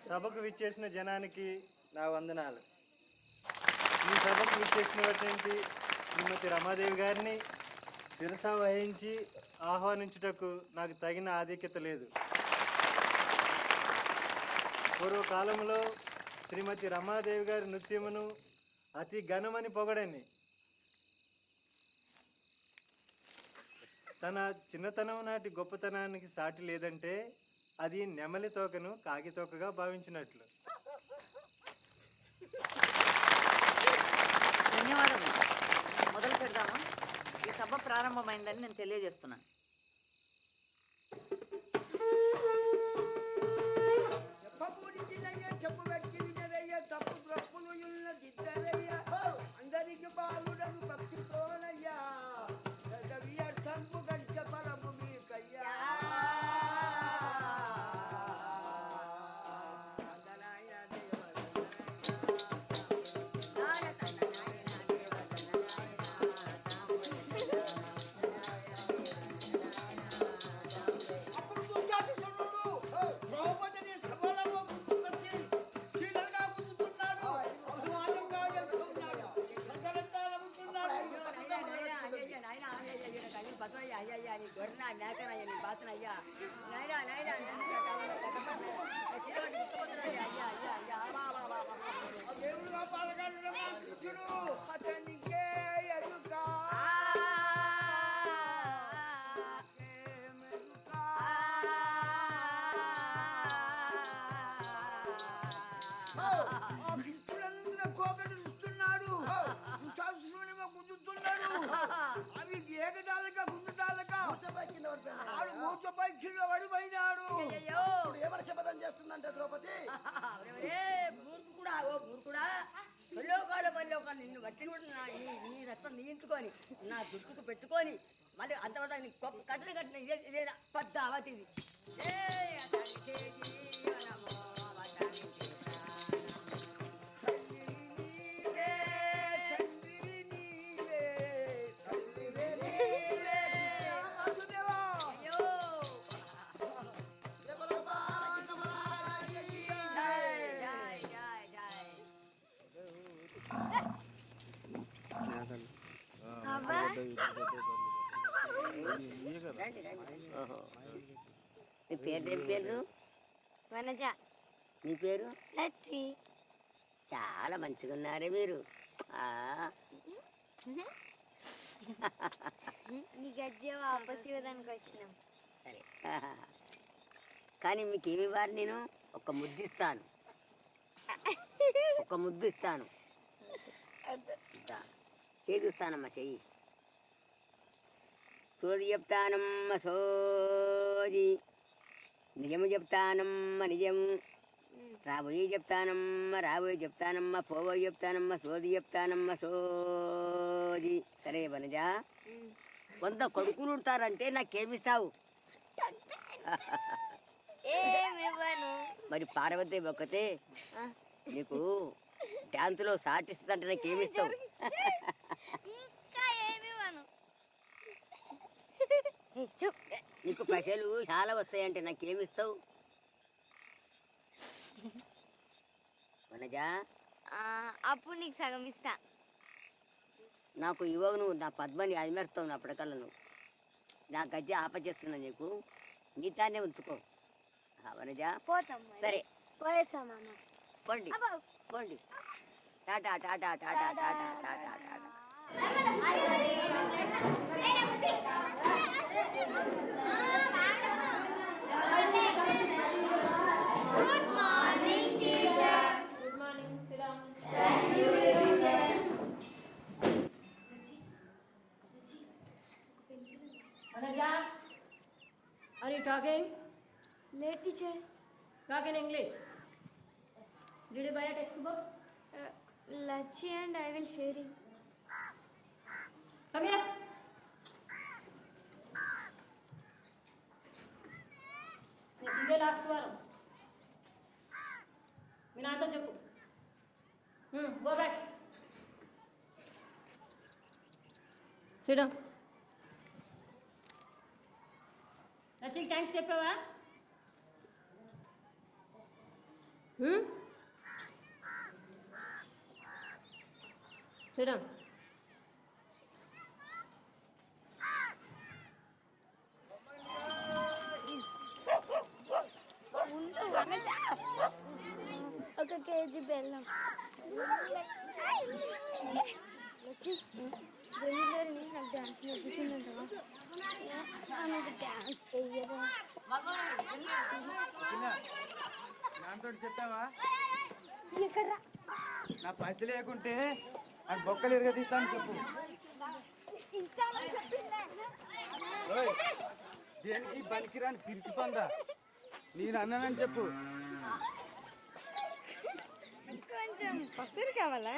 సభకు విచ్చేసిన జనానికి నా వందనాలు. ఈ సభకు విచ్చేసినటువంటి శ్రీమతి రమాదేవి గారిని శిరస వహించి ఆహ్వానించుటకు నాకు తగిన ఆధిక్యత లేదు. పూర్వకాలంలో శ్రీమతి రమాదేవి గారి నృత్యమును అతి ఘనమని పొగడని, తన చిన్నతనం నాటి గొప్పతనానికి సాటి లేదంటే అది నెమలి తోకను కాకి తోకగా భావించినట్లు. ధన్యవాదములు. మొదలు పెడదామా? ఈ సభ ప్రారంభమైందని నేను తెలియజేస్తున్నాను. అందరికి బాలుడను భక్తితోనయ్యా వ్యర్థంపు గడిచ ఫలము మీకయ్యా. అవి ఏకదాలక గుండుదాలక మూతపై పడిపోయినాడు. ఏమని శపథం చేస్తుందంటే ద్రౌపది, నిన్ను బట్టి కూడా నీ రక్తం నియించుకొని నా దుట్టుకు పెట్టుకొని మళ్ళీ అంతవరకు కట్టలు కట్టిన ఇదే పెద్ద అవతిది. నీ పేరు ఏం పేరు? వనజ. నీ పేరు? లచ్చి. చాలా మంచిగా ఉన్నారే మీరు. నీ గజ్జే వాపస్ ఇవ్వడానికి వచ్చినాం. సరే, కానీ మీకు ఏమి ఇవ్వాలి? నేను ఒక ముద్దు ఇస్తాను. ఒక ముద్దు ఇస్తాను. చేదుస్తానమ్మా, చెయ్యి. సోది చెప్తానమ్మ సోది, నిజము చెప్తానమ్మ నిజము, రాబోయే చెప్తానమ్మ రాబోయే చెప్తానమ్మ, పోబోయే చెప్తానమ్మ, సోది చెప్తానమ్మ సోది. సరే వనజ, 100 కొడుకులు ఉంటారంటే నాకేమిస్తావు? మరి పార్వతి ఒక్కతే నీకు డ్యాన్సులో సాటిస్తుందంటే నాకేమిస్తావు? నీకు పైసలు చాలా వస్తాయంటే నాకేమిస్తావు వనజ? అప్పుడు నీకు సగం ఇస్తా. నాకు ఇవ్వవు నువ్వు. నా పద్మని అదిమేస్తావు నా పడకల్లో. నువ్వు నా గజ్జ ఆపచేస్తున్నా నీకు. గీతాన్నే ఉంచుకో వనజ. పోతాం. సరే పోయేస్తామమ్మ. పోండి పోండి. Tata Tata Tata Tata Tata Tata. Good morning, teacher. Good morning, sit down. Thank you, teacher. Vanaja, are you talking? No, teacher. Talk in English. Did you buy a textbook? Lachi and I will sharing. Come here. ఇదే last వారం. మీ నాతో చెప్పు. Go back. Sit down. లచ్చికి thanks చెప్పావా? చూడం ఒక KG బెల్లం. బెంగళూరుని నాకు డాన్స్ నేర్పిస్తుందంటవా? నాకు డాన్స్ చెయ్యదా? నాతో చెప్పావా? ఎక్కడ్రా? నా పైసలు లేకుంటే నాకు బొక్కలు ఇరగదీస్తాను చెప్పు. ఇస్తానని చెప్పిందే. ఓయ్, దేనికి పనికిరాని పిరికి పందా, నేను అన్నానని చెప్పు. కొంచెం పసరు కావాలా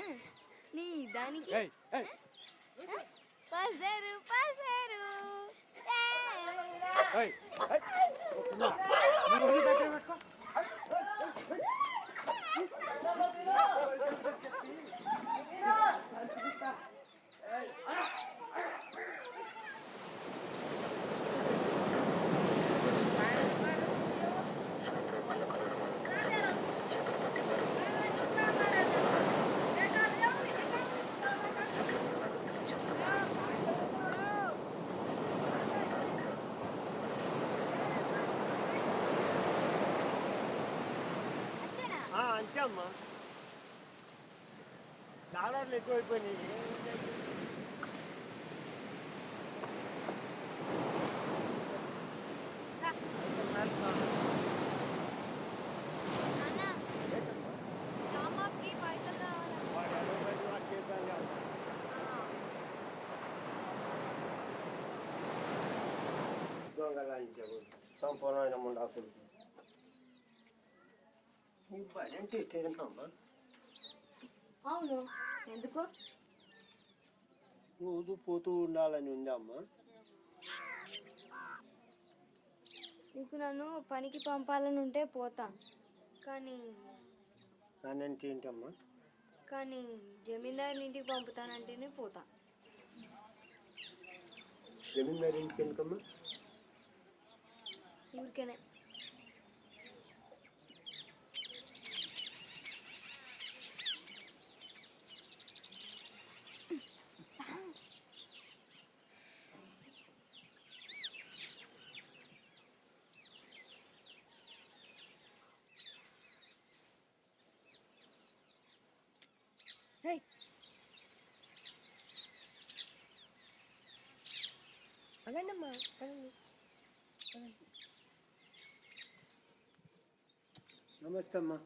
నీ దానికి? ఏయ్, ఏయ్, పసరు పసరు. ఏయ్, ఏయ్, మీరు వదిలి దగ్గర పెట్టుకో. అంతే అమ్మా, డాలర్లు ఎక్కువైపోయినాయి. దొంగలాంచావు సంపూర్ణమైన ముండాకులు. నీకు పని అంటే ఇష్టమేనమ్మా? అవును, ఎందుకు? రోజు పోతూ ఉండాలని ఉందమ్మా. నీకు నన్ను పనికి పంపాలని ఉంటే పోతా, కానీ అంటే ఏంటమ్మా? కానీ జమీందారుని ఇంటికి పంపుతానంటేనే పోతా. జమీందారు ఇంటికి ఎందుకమ్మా? ఊరికేనే. Hey. అగండమ్మా, నమస్తే అమ్మా.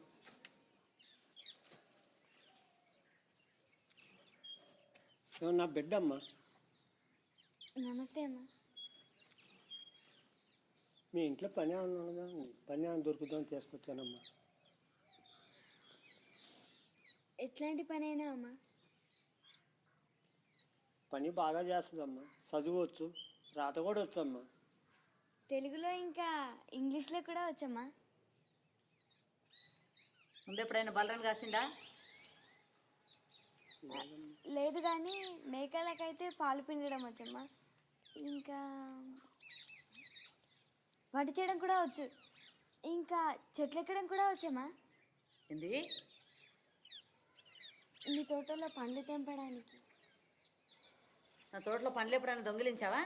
నా బిడ్డ అమ్మా. నమస్తే అమ్మా. మీ ఇంట్లో పని ఏమన్నా పని ఏమైనా దొరుకుతుందని తీసుకొచ్చానమ్మా. ఎట్లాంటి పని అయినా అమ్మా? పని బాగా చేస్తుందమ్మా, చదువువచ్చు, రాత కూడా వచ్చమ్మా. తెలుగులో ఇంకా ఇంగ్లీష్లో కూడా వచ్చమ్మా. ముందు ఎప్పుడైనా బలరాన్ని కాసిందా? లేదు, కానీ మేకలకైతే పాలు పిండడం వచ్చమ్మా. ఇంకా వంట చేయడం కూడా వచ్చు. ఇంకా చెట్లు ఎక్కడం కూడా వచ్చమ్మా. ఏంది? మీ తోటలో పండ్లు తెంపడానికి. నా తోటలో పండ్లు ఎప్పుడైనా దొంగిలించావా?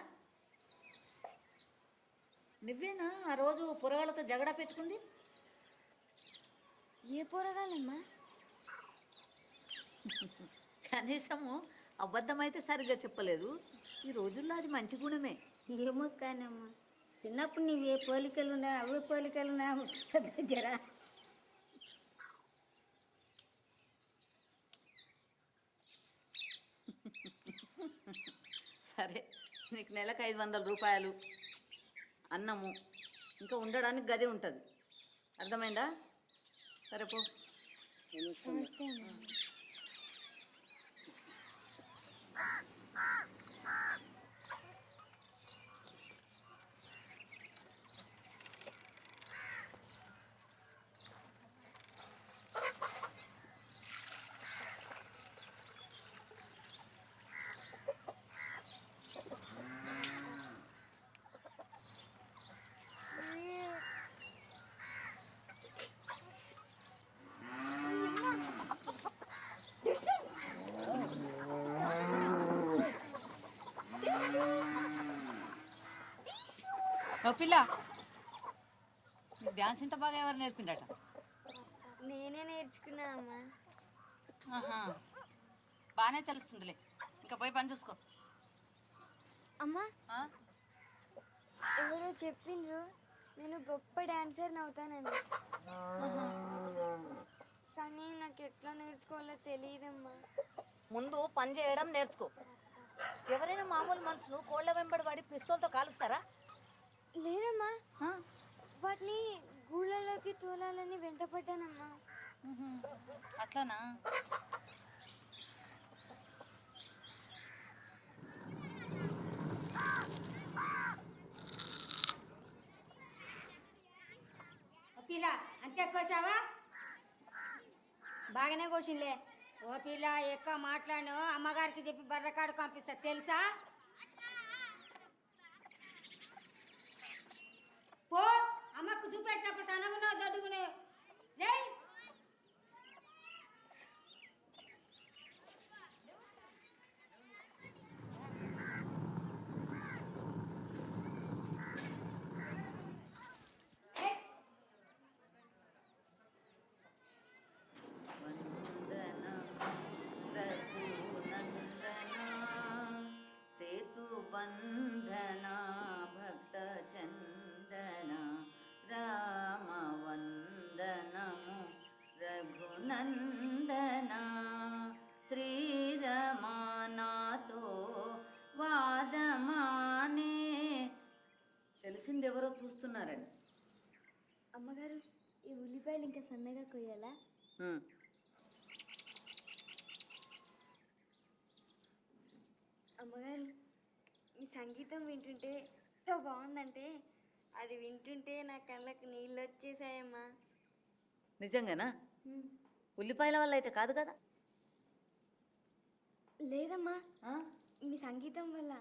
నువ్వేనా ఆ రోజు పొరగాళ్ళతో జగడా పెట్టుకుంది? ఏ పోరగాలమ్మా? కనీసము అబద్ధమైతే సరిగ్గా చెప్పలేదు. ఈ రోజుల్లో అది మంచి గుణమే. ఏమో కానమ్మా, చిన్నప్పుడు నీవు ఏ పోలికలు ఉన్నా అవే పోలికలు ఉన్నా దగ్గర. సరే, నీకు నెలకు 500 రూపాయలు, అన్నము, ఇంకా ఉండడానికి గది ఉంటుంది. అర్థమైందా? సరే పో. నమస్తే అమ్మా. ఓ పిల్ల నీకు డ్యాన్స్ ఇంత బాగా ఎవరు నేర్పిండట? నేనే నేర్చుకున్నా అమ్మా. ఆహా, బాగానే తెలుస్తుందిలే. ఇంకా పోయి పని చూసుకో. అమ్మా ఆ? ఎవరో చెప్పిండ్రు నేను గొప్ప డాన్సర్ని అవుతానని, కానీ నాకు ఎట్లా నేర్చుకోవాలో తెలియదమ్మా. ముందు పని చేయడం నేర్చుకో. ఎవరైనా మామూలు మనుషులు కోళ్ళ వెంబడి పడి పిస్తోల్తో కాలుస్తారా? లేదమ్మా, ఆ? వాటిని గూళ్ళలోకి తోలాలని వెంటపడ్డానమ్మా. అట్లానా? పిల్ల అంతే కోసావా? బాగానే కోసిందిలే. ఓ పిల్ల ఎక్కువ మాట్లాడు, అమ్మగారికి చెప్పి బర్రకాడు పంపిస్తా తెలుసా? పో అమ్మకు చూపెట్టినప్పుడు సనగునో దొడ్డుగునో లే. సేతు బంధన భక్త చందన రామ వందనము రఘునందన శ్రీరమానాతో వాదమానే. తెలిసిందెవరో చూస్తున్నారని. అమ్మగారు, ఈ ఉల్లిపాయలు ఇంకా సన్నగా కొయ్యాలా? అమ్మగారు, మీ సంగీతం వింటుంటే ఎంత బాగుందంటే అది వింటుంటే నా కళ్ళకి నీళ్ళు వచ్చేసాయమ్మా. నిజంగానా? ఉల్లిపాయల వల్ల అయితే కాదు కదా? లేదమ్మా, మీ సంగీతం వల్ల.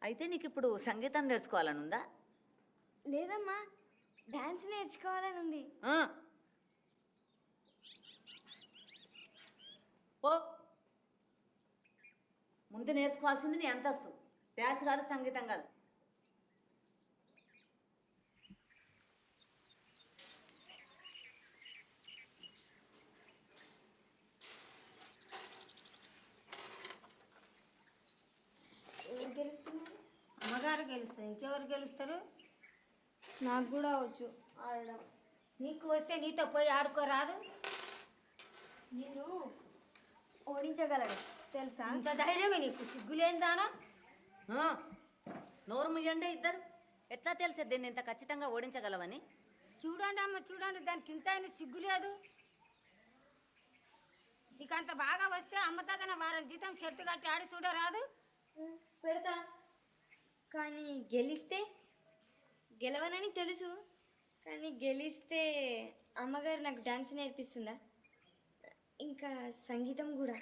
అయితే నీకు ఇప్పుడు సంగీతం నేర్చుకోవాలని ఉందా? లేదమ్మా, డాన్స్ నేర్చుకోవాలని ఉంది. ఓ ముందు నేర్చుకోవాల్సింది నీ అంతస్తు. డ్యాన్స్ కాదు, సంగీతం కాదు. ఎవరు గెలుస్తున్నారు? అమ్మగారు గెలుస్తారు, ఇంకెవరు గెలుస్తారు? నాకు కూడా వచ్చు ఆడడం. నీకు వస్తే నీతో పోయి ఆడుకోరాదు? నేను ఓడించగలడు తెలుసా? ఇంత ధైర్యమే నీకు? సిగ్గులేందానా? నోరు ముయ్యండి ఇద్దరు. ఎట్లా తెలిసే దీన్ని ఇంత ఖచ్చితంగా ఓడించగలవని? చూడండి అమ్మ చూడండి, దానికి ఇంత అయినా సిగ్గు లేదు. నీకు అంత బాగా వస్తే అమ్మ తగిన వారం జీతం చెట్టు కట్టి ఆడి చూడరాదు? పెడతా, కానీ గెలవనని తెలుసు, కానీ గెలిస్తే అమ్మగారు నాకు డాన్స్ నేర్పిస్తుందా, ఇంకా సంగీతం కూడా.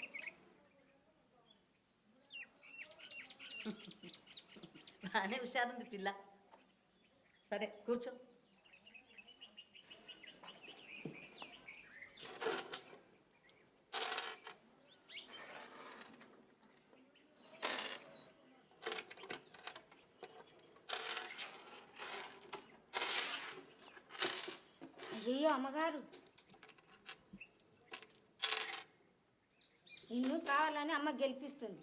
బాగానే హుషారుంది పిల్ల. సరే కూర్చో. అయ్యో అమ్మగారు, నిన్ను కావాలని అమ్మ గెలిపిస్తుంది.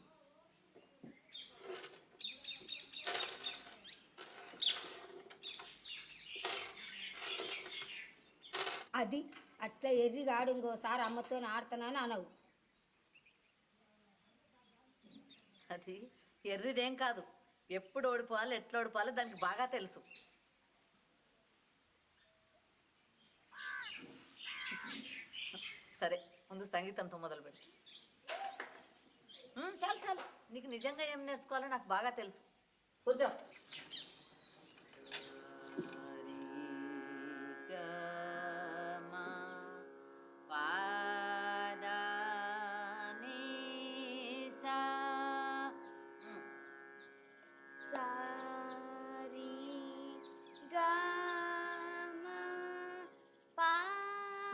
అది అట్లా ఎర్రిగా ఆడు, ఇంకోసారి అమ్మతో ఆడుతానని అనవు. అది ఎర్రిదేం కాదు. ఎప్పుడు ఓడిపోవాలి, ఎట్లా ఓడిపోవాలి దానికి బాగా తెలుసు. సరే ముందు సంగీతంతో మొదలుపెట్టు. చాలు చాలు, నీకు నిజంగా ఏం నేర్చుకోవాలో నాకు బాగా తెలుసు. కూర్చో.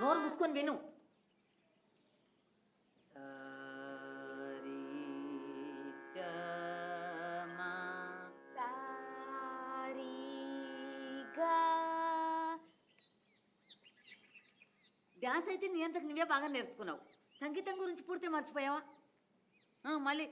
నోరు మూసుకొని విను. డ్యాన్స్ అయితే నీ అంతకు నువ్వే బాగా నేర్చుకున్నావు. సంగీతం గురించి పూర్తి మర్చిపోయావా? మళ్ళీ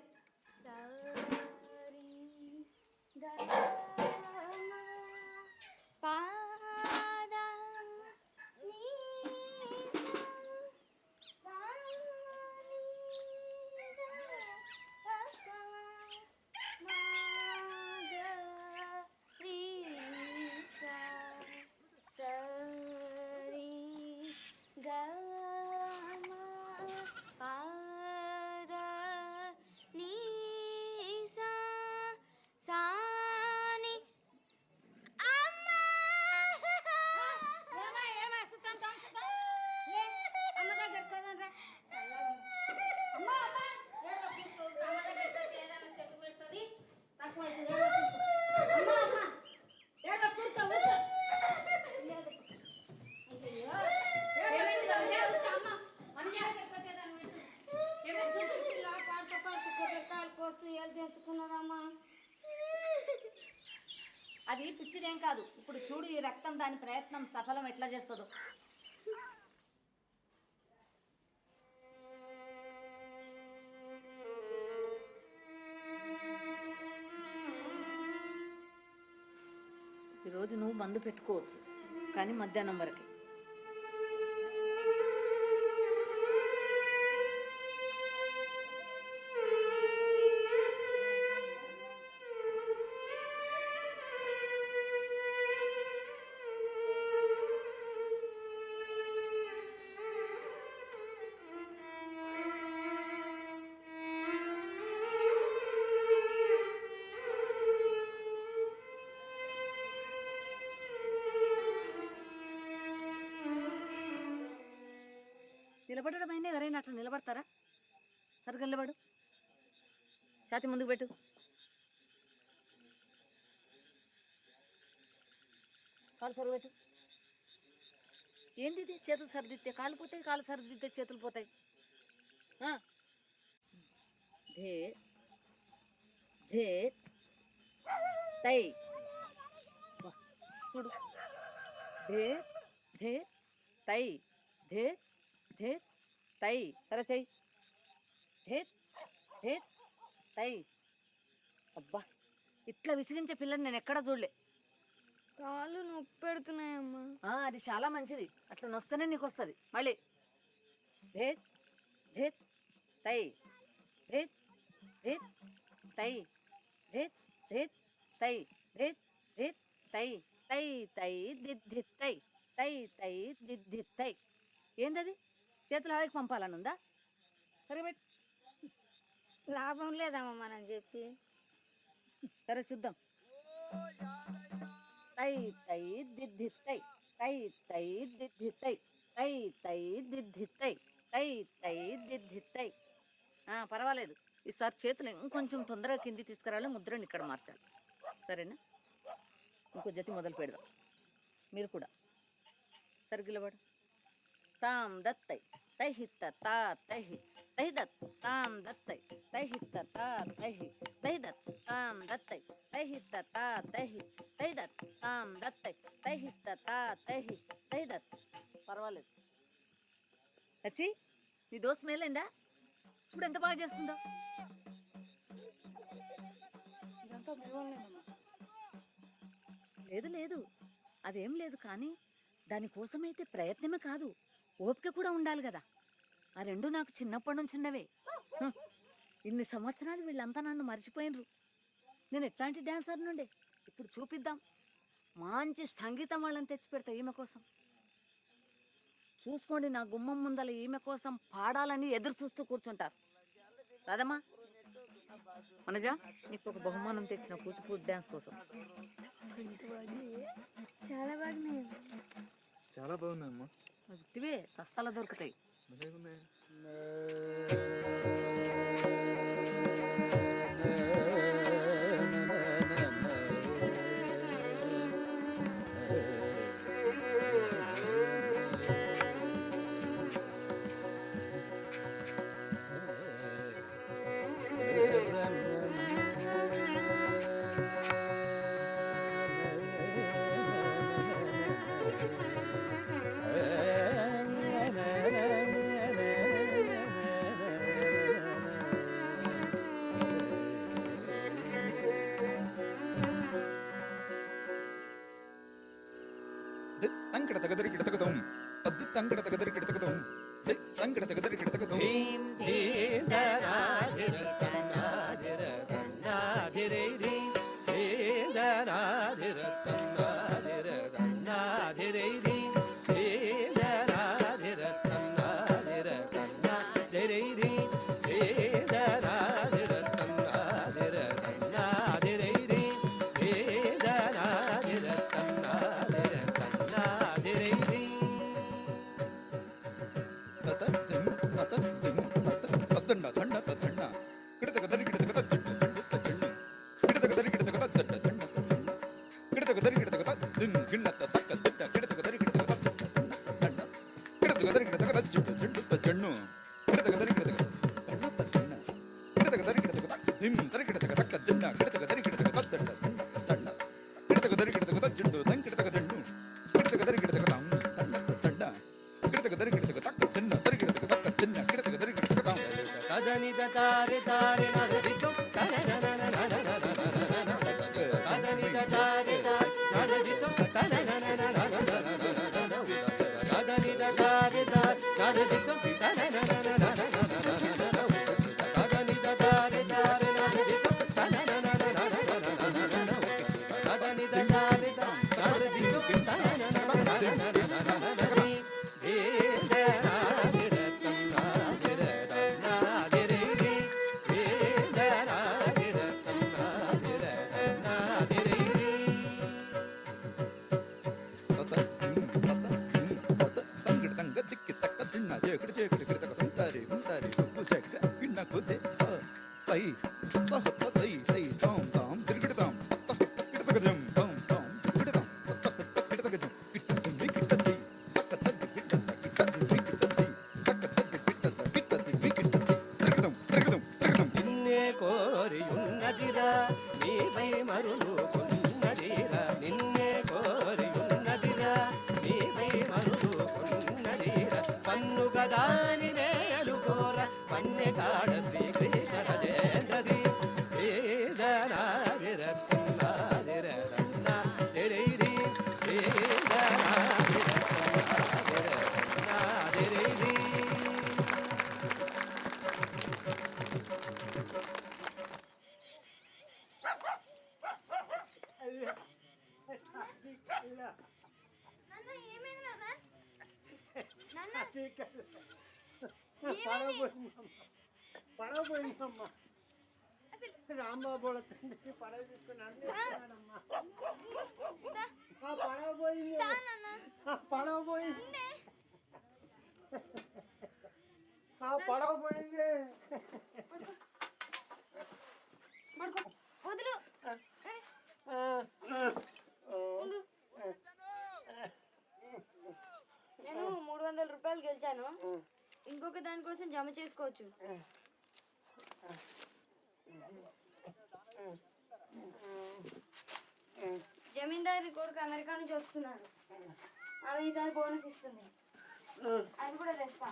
అది పిచ్చిదేం కాదు. ఇప్పుడు చూడు ఈ రక్తం దాని ప్రయత్నం సఫలం ఎట్లా చేస్తుందో. ఈరోజు నువ్వు మందు పెట్టుకోవచ్చు, కానీ మధ్యాహ్నం వరకే. నిలబడడం అయినా ఎవరైనా అట్లా నిలబడతారా? సరిగ్గా నిలబడు, ఛాతి ముందుకు పెట్టు. కాళ్ళు సరుగు పెట్టు. ఏంది ఇది? చేతులు సరిదిద్దే కాళ్ళు పోతాయి, కాళ్ళు సరిదిద్దే చేతులు పోతాయి. ధే ధే తై చూడు. ధే ధే తై ధే ధే తై. సరే చెయ్యి. ధే ధే తై. అబ్బా, ఇట్లా విసిగించే పిల్లని నేను ఎక్కడా చూడలే. కాళ్ళు నొప్పి పెడుతున్నాయమ్మా. అది చాలా మంచిది, అట్లా నొస్తేనే నీకు వస్తుంది. మళ్ళీ ధే ధే తై ధే ధే తై ధే ధే తై ధే ధే తై తై తై దిద్ధి తై తై తై దిద్ధి తై. ఏందది? చేతులు హవాయికి పంపాలనుందా? సరే పెట్టు. లాభం లేదమ్మా మనం చెప్పి. సరే చూద్దాం. తై తై దిద్ధి తై తై తై దిద్ధి తై తై తై దిద్ధి తై తై తై దిద్ధి తై. పర్వాలేదు, ఈసారి చేతులు ఇంకొంచెం తొందరగా కింది తీసుకురావాలి, ముద్రని ఇక్కడ మార్చాలి. సరేనా? ఇంకో జతి మొదలు పెడదాం. మీరు కూడా సరిగిలబడు. తాం దత్తై తైహిత్త తా తైహి తైదత్ తాం దత్తై తైహిత్త తా తైహి తైదత్ తాం దత్తై తైహిత్త తా తైహి తైదత్ తాం దత్తై తైహిత్త తా తైహి తైదత్. పర్వాలేదు. వచ్చి నీ దోశ మేలైందా? ఇప్పుడు ఎంత బాగా చేస్తుందో. లేదు లేదు, అదేం లేదు. కానీ దానికోసమైతే ప్రయత్నమే కాదు, ఓపిక కూడా ఉండాలి కదా. ఆ రెండు నాకు చిన్నప్పటి నుంచి ఉన్నవే. ఇన్ని సంవత్సరాలు వీళ్ళంతా నన్ను మర్చిపోయినరు. నేను ఎట్లాంటి డ్యాన్సర్ నుండే ఇప్పుడు చూపిద్దాం. మంచి సంగీతం వాళ్ళని తెచ్చి పెడతా ఈమె కోసం. చూసుకోండి, నా గుమ్మం ముందల ఈమె కోసం పాడాలని ఎదురు చూస్తూ కూర్చుంటారు. రాదమ్మా, మనజ, నీకు ఒక బహుమానం తెచ్చిన కూచిపూడి డ్యాన్స్ కోసం. చాలా బాగున్నాయి. చాలా బాగున్నాయమ్మా. ఇవే సస్తాలో దొరుకుతాయి. తంగడ తగదరి కిడతకదం తద్ది తంగడ తగదరి కిడతకదం జై తంగడ తగదరి కిడతకదం భీం భీం దరాధిర తన్నాధిర తన్నాధిరే రీ భీం దరాధిర తన్నాధిర తన్నాధిరే రీ భీం దరాధిర తన్నాధిర తన్నాధిరే రీ భీం దరాధిర తన్నాధిర తన్నాధిరే రీ భీం దరాధిర తన్నాధిర తన్నాధిరే రీ తతద్దిం తతద్దిం తద్దండ దండ తద్దండ కిడతకదరి కిడతకద దండ కిడతకదరి కిడతకద దండ కిడతకదరి కిడతకద దిం గిన్నత తక్క దండ కిడతకదరి కిడతకద దండ కిడతకదరి కిడతకద జన్ను కిడతకదరి కిడతకద దండ తద్దండ కిడతకదరి కిడతకద దిం తరి కిడతకద తక్క దండ కిడతకదరి కిడతకద దండ దండ కిడతకదరి కిడతకద జన్ను దండ కిడతకద జన్ను కిడతకదరి కిడతకద దండ దండ కిడతకదరి కిడతకద తక్క దండ తరి కిడతకద తక్క దండ కిడతకదరి కిడతకద కదని తారే తారే నరదితో కదని తారే నరదితో కదని తారే నరదితో కదని తారే తారే నరదితో కదని తారే నిన్నే కోరియున్నదిరా నీపై మరులు కొన్నదిరా నిన్నే కోరియున్నదిరా నీపై మరులు కొన్నదిరా పన్ను గదాని నేలు కోర పన్నె కాడ శ్రీకృష్ణ రాజేంద్రది వేదనాదిర సన్నాదిర సన్నాదిరైరి వేదనాదిర సన్నాదిరైరి నాన్న ఏమైంది నాన్న? నాన్న పడవపోయిందమ్మా అసలు రాంబాబు తండ్రి పడవ తీసుకున్నాడు దా, పడవ పోయింది దా నాన్న. పడవ పోయింది ఉండే. పడవ పోయింది పడుకో. వదులు. ఉండు. నేను 300 రూపాయలు గెలిచాను. ఇంకొక దానికోసం జమ చేసుకోవచ్చు. జమీందారి కొడుకు అమెరికా నుంచి వస్తున్నాడు. ఆమె ఈసారి బోనస్ ఇస్తుంది. అది కూడా తెస్తా.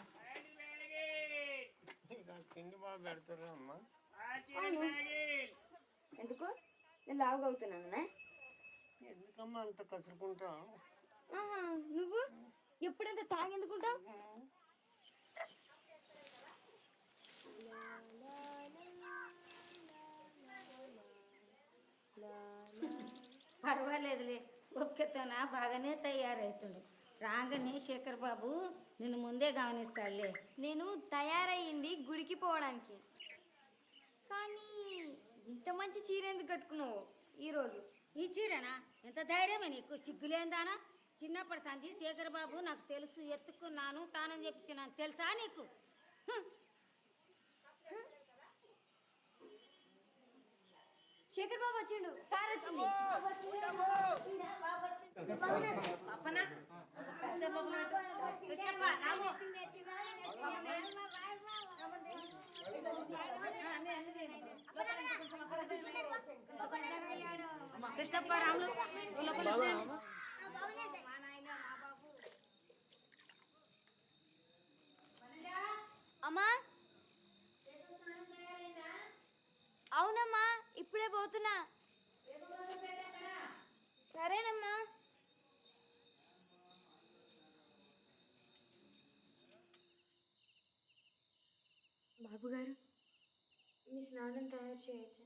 తిండి బాగా పెడతారు అమ్మా అవును. ఎందుకు? నేను లావుగా అవుతున్నానా? ఎందుకమ్మా అంత కసురుకుంటావు ఆహా, నువ్వు ఎప్పుడంత తాగెందుకుంటావు? పర్వాలేదులే ఒక్కతోన బాగానే తయారవుతుండు. రాగానే శేఖర్ బాబు నిన్ను ముందే గమనిస్తాడులే. నేను తయారయ్యింది గుడికి పోవడానికి. కానీ ఇంత మంచి చీర ఎందుకు కట్టుకున్నావు ఈరోజు? ఈ చీరనా? ఎంత ధైర్యమే నీకు? సిగ్గులేందానా? చిన్నప్పటి సంధి శేఖర్ బాబు నాకు తెలుసు, ఎత్తుకున్నాను, తానని చెప్పించినాను, తెలుసా నీకు? హ్మ్. శేఖర్ బాబు వచ్చిండు. కార్ వచ్చింది. పప్పనా? కృష్ణప్ప, రాము. కృష్ణప్ప, రాములు అమ్మా, అవునమ్మా, ఇప్పుడే పోతున్నా. సరేనమ్మా. బాబు గారు మీ స్నానం తయారు చేయొచ్చా?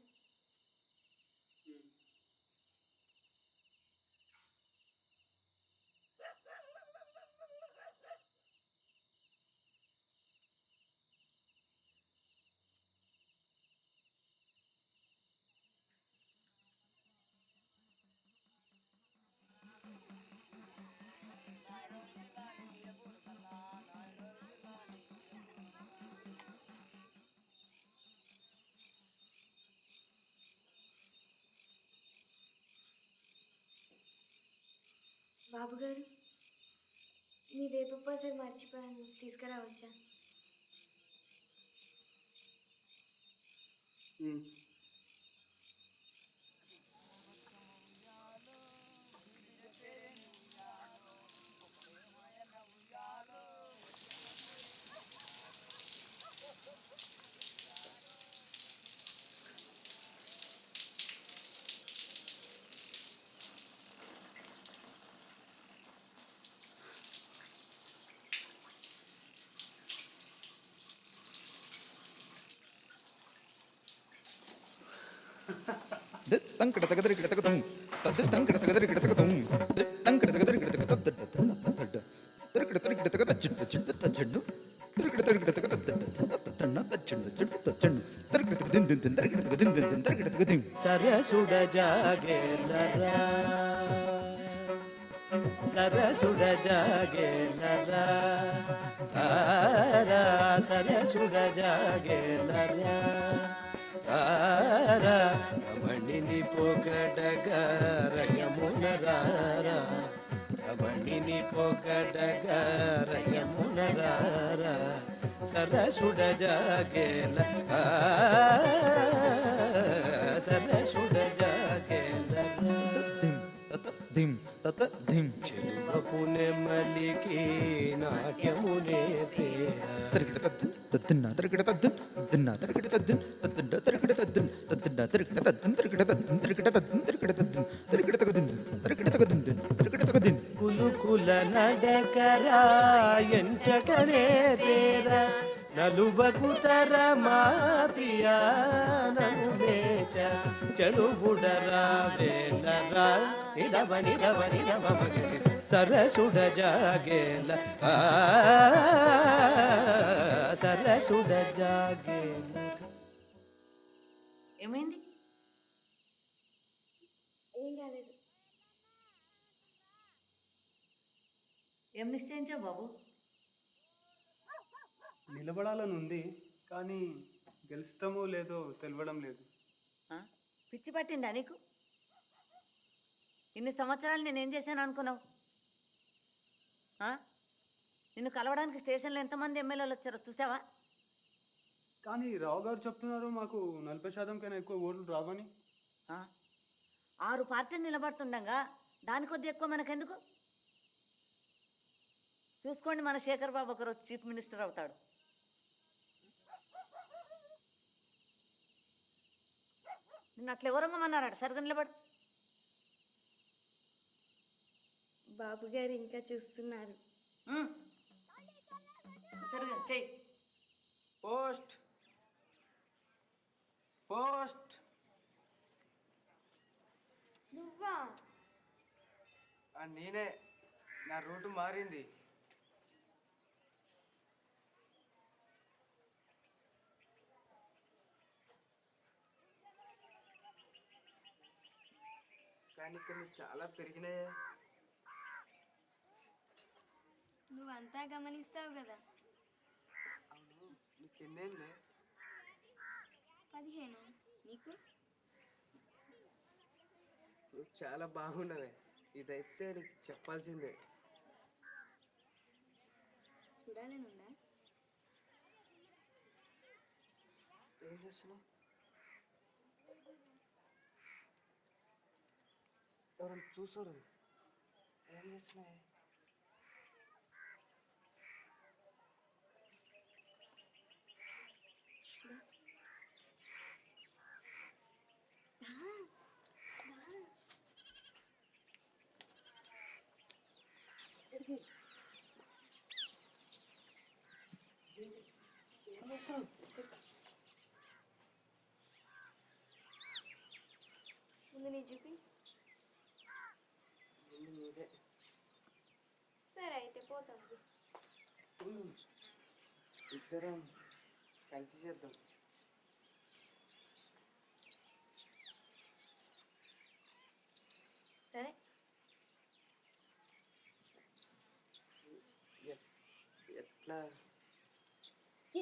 బాబు గారు మీ వేప మర్చిపోయాను, తీసుకురావచ్చా? సరసుడ జాగేలరా సరసుడ జాగేలరా ఆరా సరసుడ జాగేలరా ఆరా రమణిని పొగడగా రయమునరారా రమణిని పొగడగా రయమునరారా సరసుడ జాగేల సరసుడ జాగేల చెరువపు నెమ్మలికి నాట్యమునే పేరా కులుకుల నడకరా ఎంచకరే తేరా నలువకుతర మా ప్రియా నను మేచ చలుబుడరా వేలరా నిదవని దవని దవమగని సరసుడ జాగేల సరసుడ జాగేల. ఏమైంది? ఏం కాలేదు. ఏం నిశ్చయించావు బాబు? నిలబడాలని ఉంది, కానీ గెలుస్తామో లేదో తెలియడం లేదు. పిచ్చి పట్టిందా నీకు? ఇన్ని సంవత్సరాలు నేనేం చేశాను అనుకున్నావు? నిన్ను కలవడానికి స్టేషన్లో ఎంతమంది ఎమ్మెల్యేలు వచ్చారో చూసావా? కానీ రావు గారు చెప్తున్నారు మాకు 40% కన్నా ఎక్కువ ఓట్లు రావని. 6 పార్టీలు నిలబడుతుండగా దాని కొద్ది ఎక్కువ మనకెందుకు? చూసుకోండి, మన శేఖర్ బాబు ఒకరోజు చీఫ్ మినిస్టర్ అవుతాడు. నిన్ను అట్లా ఎవరంగమన్నారట, సరిగ్గా నిలబడు. బాబు గారు ఇంకా చూస్తున్నారు. సరిగ్గా చెయ్యి. Post post. నువ్వా? నేనే. నా రూటు మారింది. కానీ కొన్ని చాలా పెరిగినాయే. నువ్వంతా గమనిస్తావు కదా. అవును, నీకెన్నేళ్ళే? 15. నీకు? నువ్వు చాలా బాగున్నవే. ఇదైతే నీకు చెప్పాల్సిందే. చూడాలనుందా? ఏం చేస్తున్నావు? ఎవరైనా చూసారు? ఏం చేస్తున్నాయి? ఏం చేస్తున్నావు? చూపి. మీరే సరే అయితే పోతాం. ఇద్దరం కలిసి చేద్దాం. సరే ఎట్లా?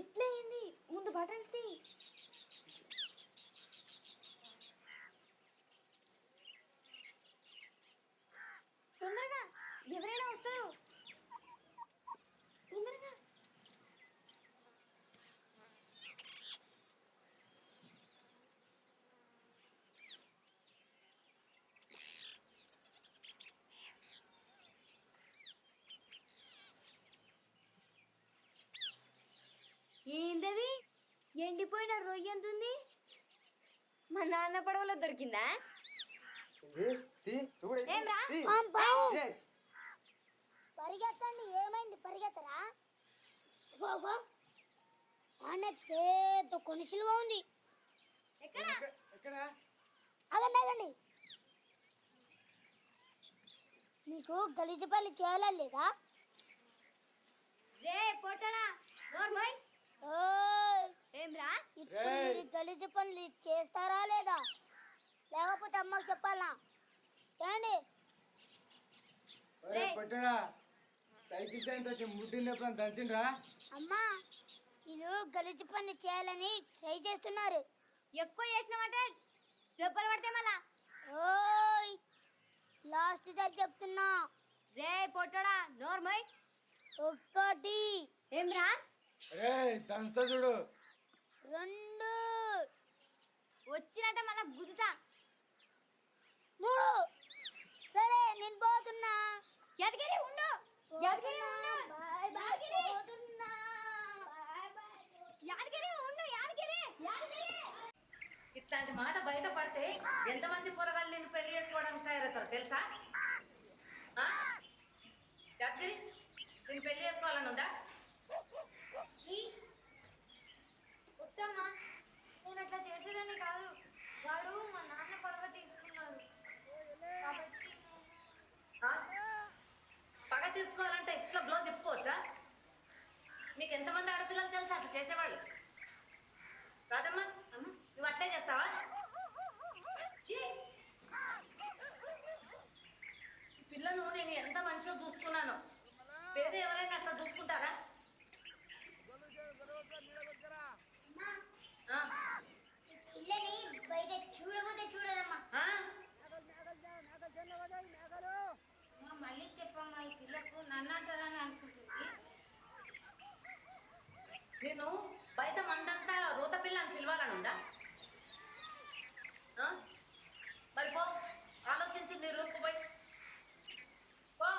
ఎట్లా అయింది? ముందు బటన్స్ తీ. తొందరగా, ఎవరైనా వస్తారు. తొందరగా. ఏంటది? ఎండిపోయిన రొయ్య ఎంత ఉంది? మా నాన్న పడవలో దొరికిందా? ఏం రా? పరిగెత్తండి. ఏమైంది? పరిగెత్తరా? గోగో ఆనే పెద్ద కొనిసిలుగా ఉంది. ఎక్కడ? ఆగండి ఆగండి. మీకు గలీజ పల్లి చేయాలా లేదా? రే పొట్టడా, నోర్మోయ్. ఓయ్ ఏం రా? ఇప్పుడు మీరు గలీజ పనులు చేస్తారా లేదా? లేకపోతే అమ్మకు చెప్పాలా? ఏండి? అమ్మా వీళ్ళు గలీజ పనులు చేయాలని ట్రై చేస్తున్నారు. ఎక్కువ చేసినామంటే దెబ్బలు పడితే మళ్ళా. ఓయ్ లాస్ట్ సారి చెప్తున్నా. రే పొట్టడా, నోర్మోయ్. ఒకటి. ఏం రా? రెండు. వచ్చినట్ట మళ్ళా గుద్దుతా. మూడు. సరే నేను పోతున్నా. యాదగిరి ఉండు. యాదగిరి ఉండు. యాదగిరి. యాదగిరి ఉండు. యాదగిరి. యాదగిరి. ఇట్లాంటి మాట బయట పడితే ఎంతమంది పొరగాళ్ళు నేను పెళ్లి చేసుకోవడానికి తయారవుతారు తెలుసా? దగ్గరి నేను పెళ్లి చేసుకోవాలని ఉందా? ఉత్తమ్మా, నేను అట్లా చేసేదాన్ని కాదు. వాడు మా నాన్న పడవ తీసుకున్నాడు కాబట్టి పగ తీర్చుకోవాలంటే ఇట్లా బ్లౌజ్ చెప్పుకోవచ్చా? నీకు ఎంతమంది ఆడపిల్లలు తెలుసా అట్లా చేసేవాళ్ళు? రాదమ్మా, నువ్వు అట్లే చేస్తావా? పిల్లను నేను ఎంత మంచిగా చూసుకున్నాను. పేద ఎవరైనా అట్లా చూసుకుంటారా? పిల్లని బయట చూడకపోతే చూడరమ్మా. మళ్ళీ చెప్పమ్మా, ఈ పిల్లకు నన్ను అంటారని అనుకుంటుంది. నేను బయట మందంతా రోత పిల్ల అని పిలవాలని ఉందా? మరి పో, ఆలోచించి నీ రూపు పోయి పో.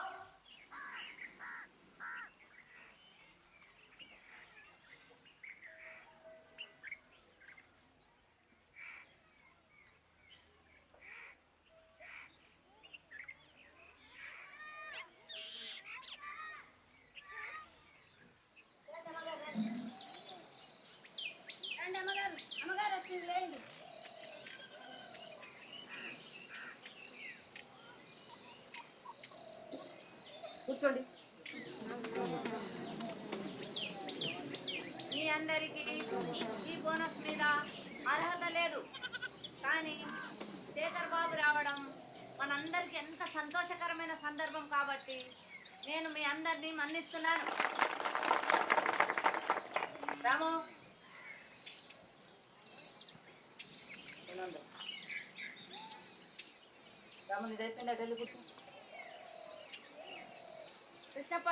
రండి అమ్మగారు. అమ్మగారు వచ్చింది, లేండి. కూర్చోండి. మీ అందరికీ ఈ బోనస్ మీద అర్హత లేదు, కానీ శేఖర్ బాబు రావడం మనందరికీ ఎంత సంతోషకరమైన సందర్భం కాబట్టి నేను మీ అందరినీ మన్నిస్తున్నాను. రాము, రాము నీదైపోయిందా? ఢిల్లీ కూర్చో. కృష్ణప్ప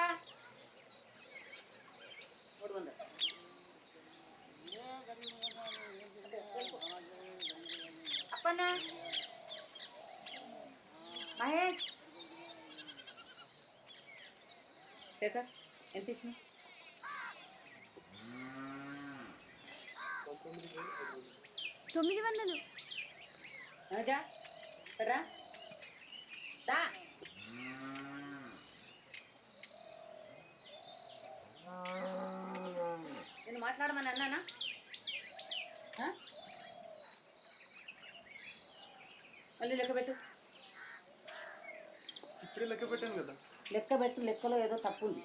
300. అప్పన్న, మహేష్, శేఖర్ ఎంత ఇచ్చిన? 900. రాజా రా రా. నేను మాట్లాడమని అన్నానా? మళ్ళీ లెక్క పెట్టు. ఇప్పుడే లెక్క పెట్టాను కదా. లెక్క పెట్టు, లెక్కలో ఏదో తప్పు ఉంది.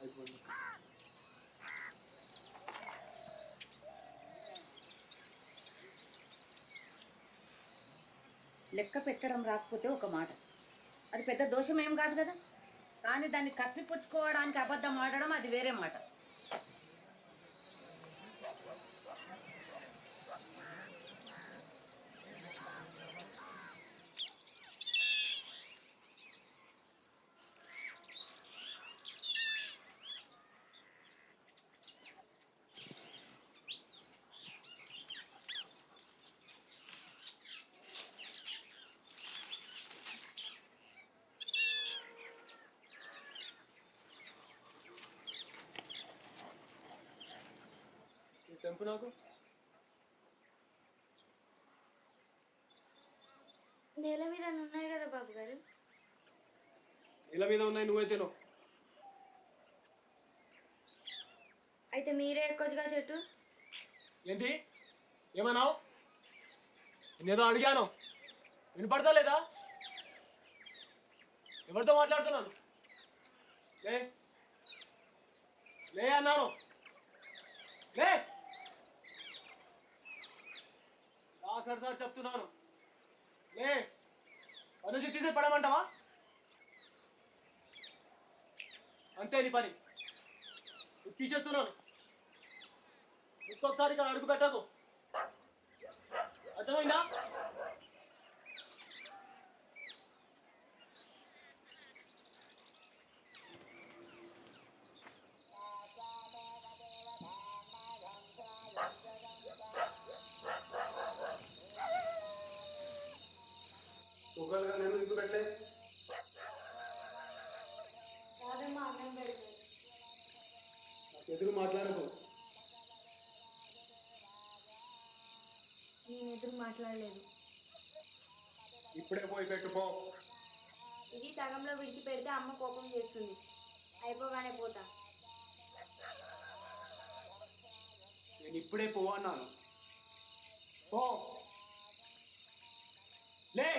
అయిపోయింది. లెక్క పెట్టడం రాకపోతే ఒక మాట, అది పెద్ద దోషం ఏం కాదు కదా. కానీ దాన్ని కప్పిపుచ్చుకోవడానికి అబద్ధం ఆడడం అది వేరే మాట. తెంపు నాకు. నేల మీద ఉన్నాయి కదా బాబు గారు. ఇలా మీద ఉన్నాయి, నువ్వైతేనో. అయితే మీరే ఎక్కొచ్చుగా చెట్టు. ఏంటి ఏమన్నావు? నేనేదో అడిగాను, వినపడతా లేదా? ఎవరితో మాట్లాడుతున్నాను? లే లే అన్నాను, లే. ఆఖరిసారి చెప్తున్నాను, లే. పని నుంచి తీసే పడమంటావా? అంతే నీ పని. తీసేస్తున్నాను. ఇంకొకసారి ఇక్కడ అడుగు పెట్టకు, అర్థమైందా? ఒకవేళ నేను ఎందుకు పెట్టలే? కాదమ్మా, అన్నం పెడితే. నాకు ఎదురు మాట్లాడకు. నేను ఎదురు మాట్లాడలేదు. ఇప్పుడే పోయి పెట్టుకో. ఇది సగంలో విడిచిపెడితే అమ్మ కోపం చేస్తుంది. అయిపోగానే పోతా. నేను ఇప్పుడే పో అన్నాను. పో, లే.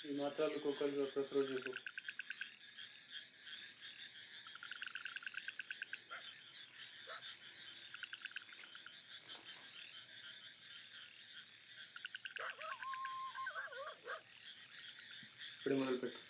ఈ మాత్రాలు కుక్కలు ప్రతిరోజు చెప్పు. ఇప్పుడే మొదలుపెట్టు.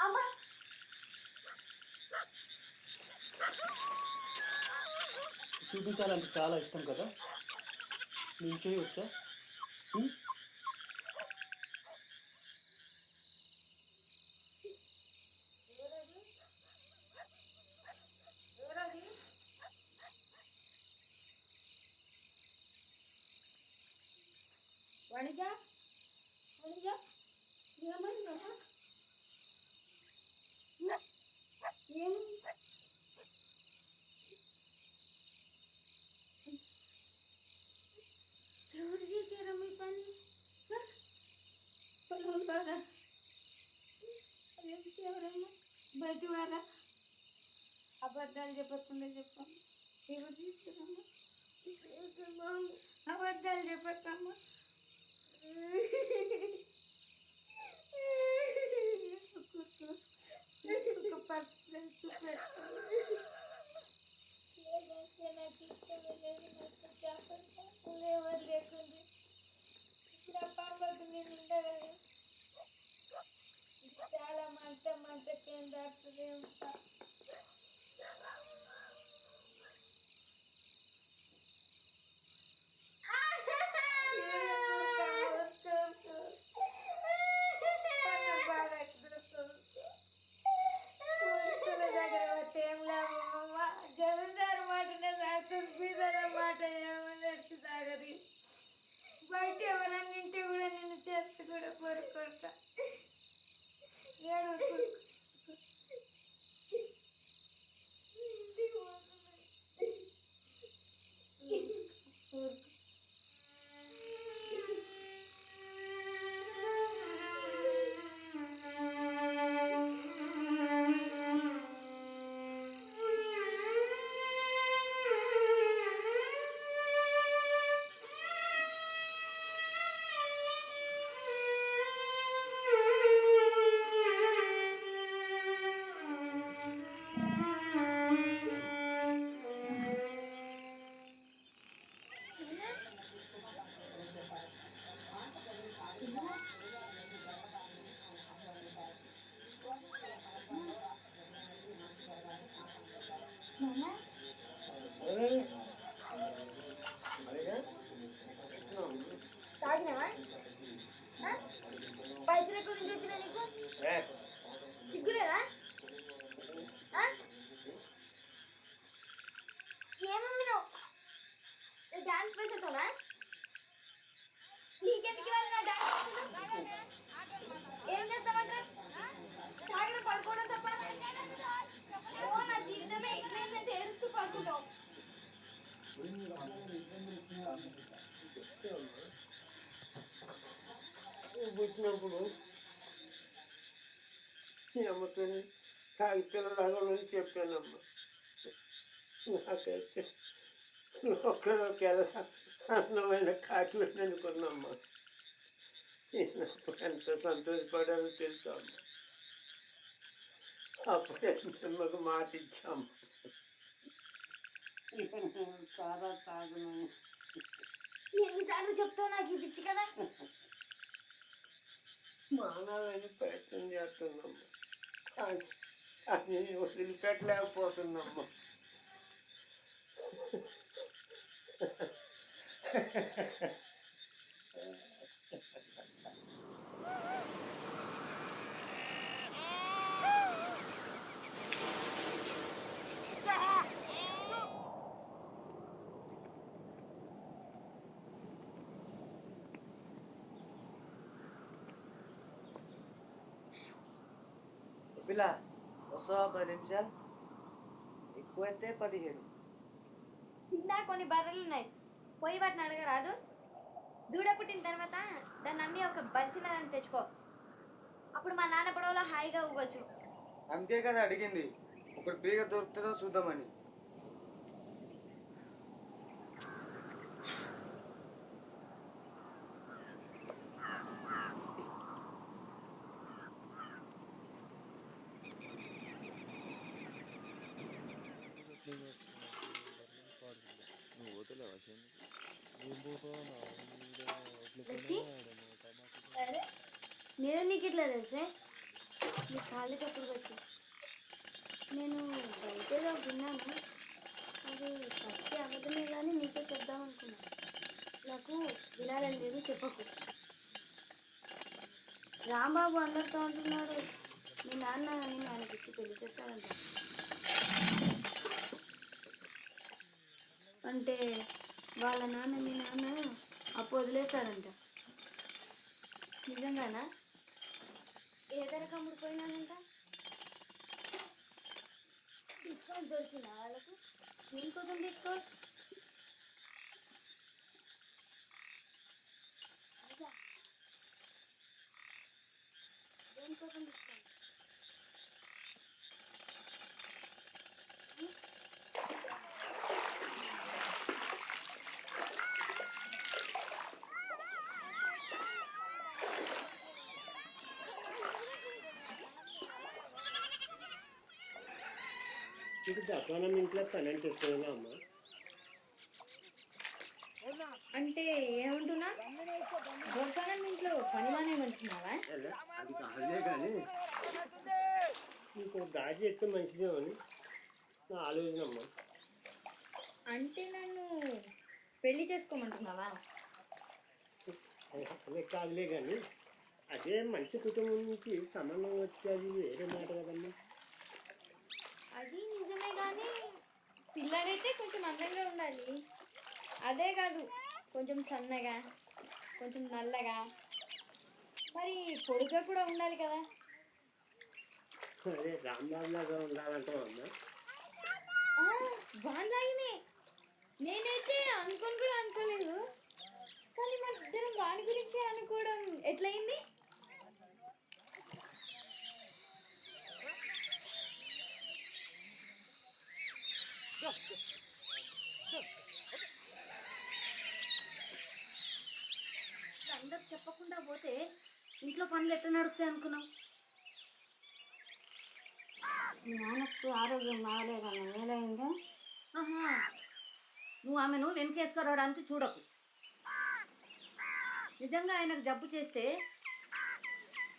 అమ్మా, చూపించాలంటే చాలా ఇష్టం కదా. నేను చేయవచ్చా? వణిజా వణిజా ఏమైందమ్మా? ఏమైంది? ఎవరు చేశారా మీ పని? పొలంలోనా? అదేంటి ఎవరమ్మా? బయట వారా? అబద్ధాలు చెప్పకుండా చెప్పమ్మా. ఎవరు తీసుకురమ్మా? అబద్ధాలు చెప్పక్కమ్మా. ఎవరు లేకుండా ఇప్పుడు ఆ పాపకు నేను ఉండగలను. చాలా మంట కింద ఉంటా. జమీందారు మాటనే సాగుతుంది, బీదల మాట ఏమన్నట్టు సాగది. బయట ఎవరన్నింటి కూడా నిన్ను చేస్తూ కూడా కోరుకుంటా. ఏడు తాగినావా? పైసలు ఎక్కడి నుంచి వచ్చినా నీకు? సిగ్గులేదా? ఏమమ్మినావు? డాన్స్ పైసలతోనా? నీకెందుకు ఇవ్వాలి నా డాన్స్ పైసలు? ఏం చేస్తామంటారు? తాగడం పడుకోవడం తప్ప ఓ నా జీవితమే ఇట్లయిందంటే ఏడుస్తూ పడుకుంటావు. పుట్టినప్పుడు అమ్మతో తాగి పిల్లలాగని చెప్పానమ్మా. నాకైతే లోకలోకెల్లా అందమైన కాకి వెళ్ళనుకున్నమ్మా. చిన్నప్పుడు ఎంత సంతోషపడాలో తెలుసా అమ్మా. అప్పుడే అమ్మకు మాట ఇచ్చాము, చాలా తాగునని. ఎన్నిసార్లు చెప్తావు నాకు ఈ పిచ్చి కదా? మానాలని ప్రయత్నం చేస్తున్నామ్మా, కానీ వదిలిపెట్టలేకపోతున్నామ్మా. పిల్ల వస్తావా? 10 నిమిషాలు, ఎక్కువైతే 15. కింద కొన్ని బర్రెలు ఉన్నాయి, పోయి వాటిని అడగరాదు? దూడ పుట్టిన తర్వాత దాన్ని నమ్మి ఒక బలిసినదని తెచ్చుకో. అప్పుడు మా నాన్న పడవలో హాయిగా ఊగొచ్చు. అంతే కదా అడిగింది, ఒకటి పీగ దొరుకుతుందో చూద్దామని. నేను నీకు ఇట్లా తెలుసే, నీ కాళ్ళు చప్పుడు పెట్టి నేను బయటేదో విన్నాను. అది పచ్చి అబద్ధమే కానీ నీతో చెప్దామనుకున్నాను. నాకు వినాలని లేదు, చెప్పకు. రాంబాబు అందరితో అంటున్నాడు మీ నాన్న నేను ఆయనకి ఇచ్చి పెళ్లి చేస్తానంట. అంటే వాళ్ళ నాన్న మీ నాన్న అప్పు వదిలేస్తాడంట. నిజంగానా? ఏ ధర కమ్ముడిపోయినానంట? డిస్కౌంట్ దొరికిందా వాళ్ళకు? దేనికోసం డిస్కౌంట్? నీకు దసనం ఇంట్లో పని అంటే ఇష్టమేనా అమ్మ? అంటే ఏమంటున్నా దొరసానం ఇంట్లో పని మానేమంటున్నావా? అది కాదులే కానీ నీకు దారి చేస్తే మంచిదేమని నా ఆలోచన అమ్మ. అంటే నన్ను పెళ్లి చేసుకోమంటున్నావా? అదే కాదులే కానీ అదే మంచి కుటుంబం నుంచి సంబంధం వచ్చేది వేరే మాట కదమ్మా. అది నిజమే కానీ పిల్లడైతే కొంచెం అందంగా ఉండాలి. అదే కాదు కొంచెం సన్నగా, కొంచెం నల్లగా, మరి పొడుగా కూడా ఉండాలి కదా. అదే రాంబాబు లాగా ఉండాలంటావు అమ్మా. వాడిలాగినే నేనైతే అనుకోని కూడా అనుకోలేదు. కానీ మన ఇద్దరం వాడి గురించి అనుకోవడం ఎట్లయింది? అందరు చెప్పకుండా పోతే ఇంట్లో పనులు ఎట్లా నడుస్తాయి అనుకున్నావు? నాన్నకు ఆరోగ్యం బాగాలేదన్న ఏదైందో. ఆహా, నువ్వు ఆమెను వెనకేసుకురావడానికి చూడకు. నిజంగా ఆయనకు జబ్బు చేస్తే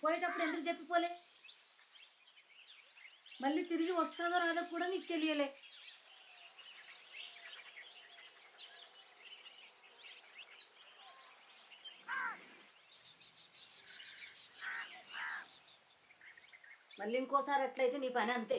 పోయేటప్పుడు ఎందుకు చెప్పిపోలే? మళ్ళీ తిరిగి వస్తుందో రాదో కూడా నీకు తెలియలే. మళ్ళీ ఇంకోసారి అట్లయితే నీ పని అంతే.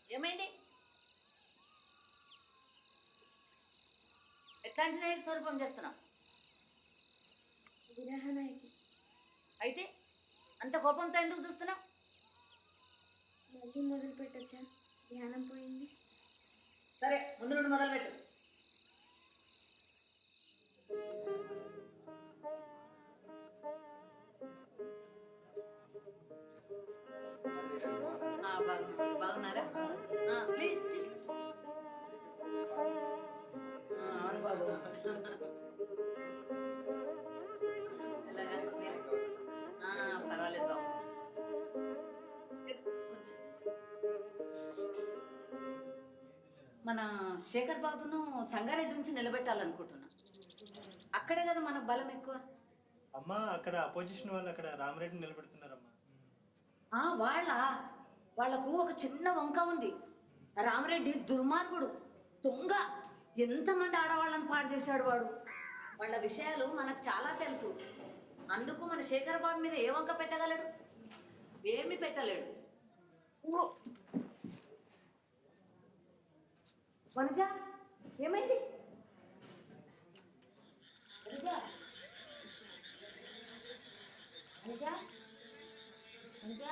ఏమైంది? ఎట్లాంటి నాయకు స్వరూపం చేస్తున్నావు? విరహ నాయకి. అయితే అంత కోపంతో ఎందుకు చూస్తున్నావు? మళ్ళీ మొదలు పెట్టచ్చా? ధ్యానం పోయింది. సరే, ముందు నుండి మొదలుపెట్టు. బాగున్నారా? ప్లీజ్ అవును బాబు. పర్వాలేదు బాబు. మన శేఖర్ బాబును సంగారెడ్డి నుంచి నిలబెట్టాలనుకుంటున్నా. అక్కడే కదా మనకు బలం ఎక్కువ. అమ్మా అక్కడ అపోజిషన్ వాళ్ళు అక్కడ రామరెడ్డిని నిలబెడుతున్నారమ్మా. వాళ్లకు ఒక చిన్న వంక ఉంది. రామరెడ్డి దుర్మార్గుడు, దొంగ. ఎంతమంది ఆడవాళ్ళని పాడు చేశాడు వాడు. వాళ్ళ విషయాలు మనకు చాలా తెలుసు. అందుకు మన శేఖర్ బాబు మీద ఏ వంక పెట్టగలడు? ఏమీ పెట్టలేడు. వనజ, ఏమైంది? వనజ, వనజ, వనజ,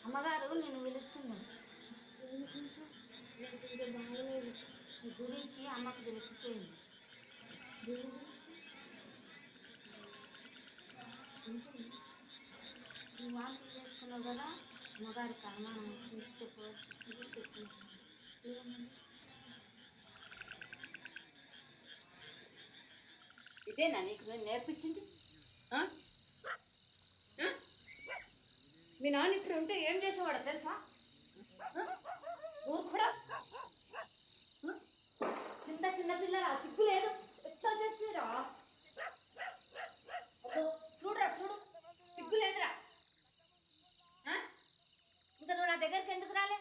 అమ్మగారు నేను పిలుస్తున్నాను. నీ గురించి అమ్మకు తెలిసిపోయింది. దేని గురించి? నువ్వు వాంతులు చేసుకున్నావు కదా, అమ్మగారికి అనుమానం వచ్చింది. చెప్పు. ఏమని? ఇదేనా నీకు నేను నేర్పించింది? ఆ? ఆ? మీ నాన్న ఇక్కడ ఉంటే ఏం చేసేవాడు తెలుసా? ఊరు కూడా చిన్న పిల్లరా, సిగ్గు లేదు. ఎట్లా చేస్తారా? చూడరా, చూడు, సిగ్గు లేదురా. ఇంకా నువ్వు నా దగ్గరికి ఎందుకు రాలే?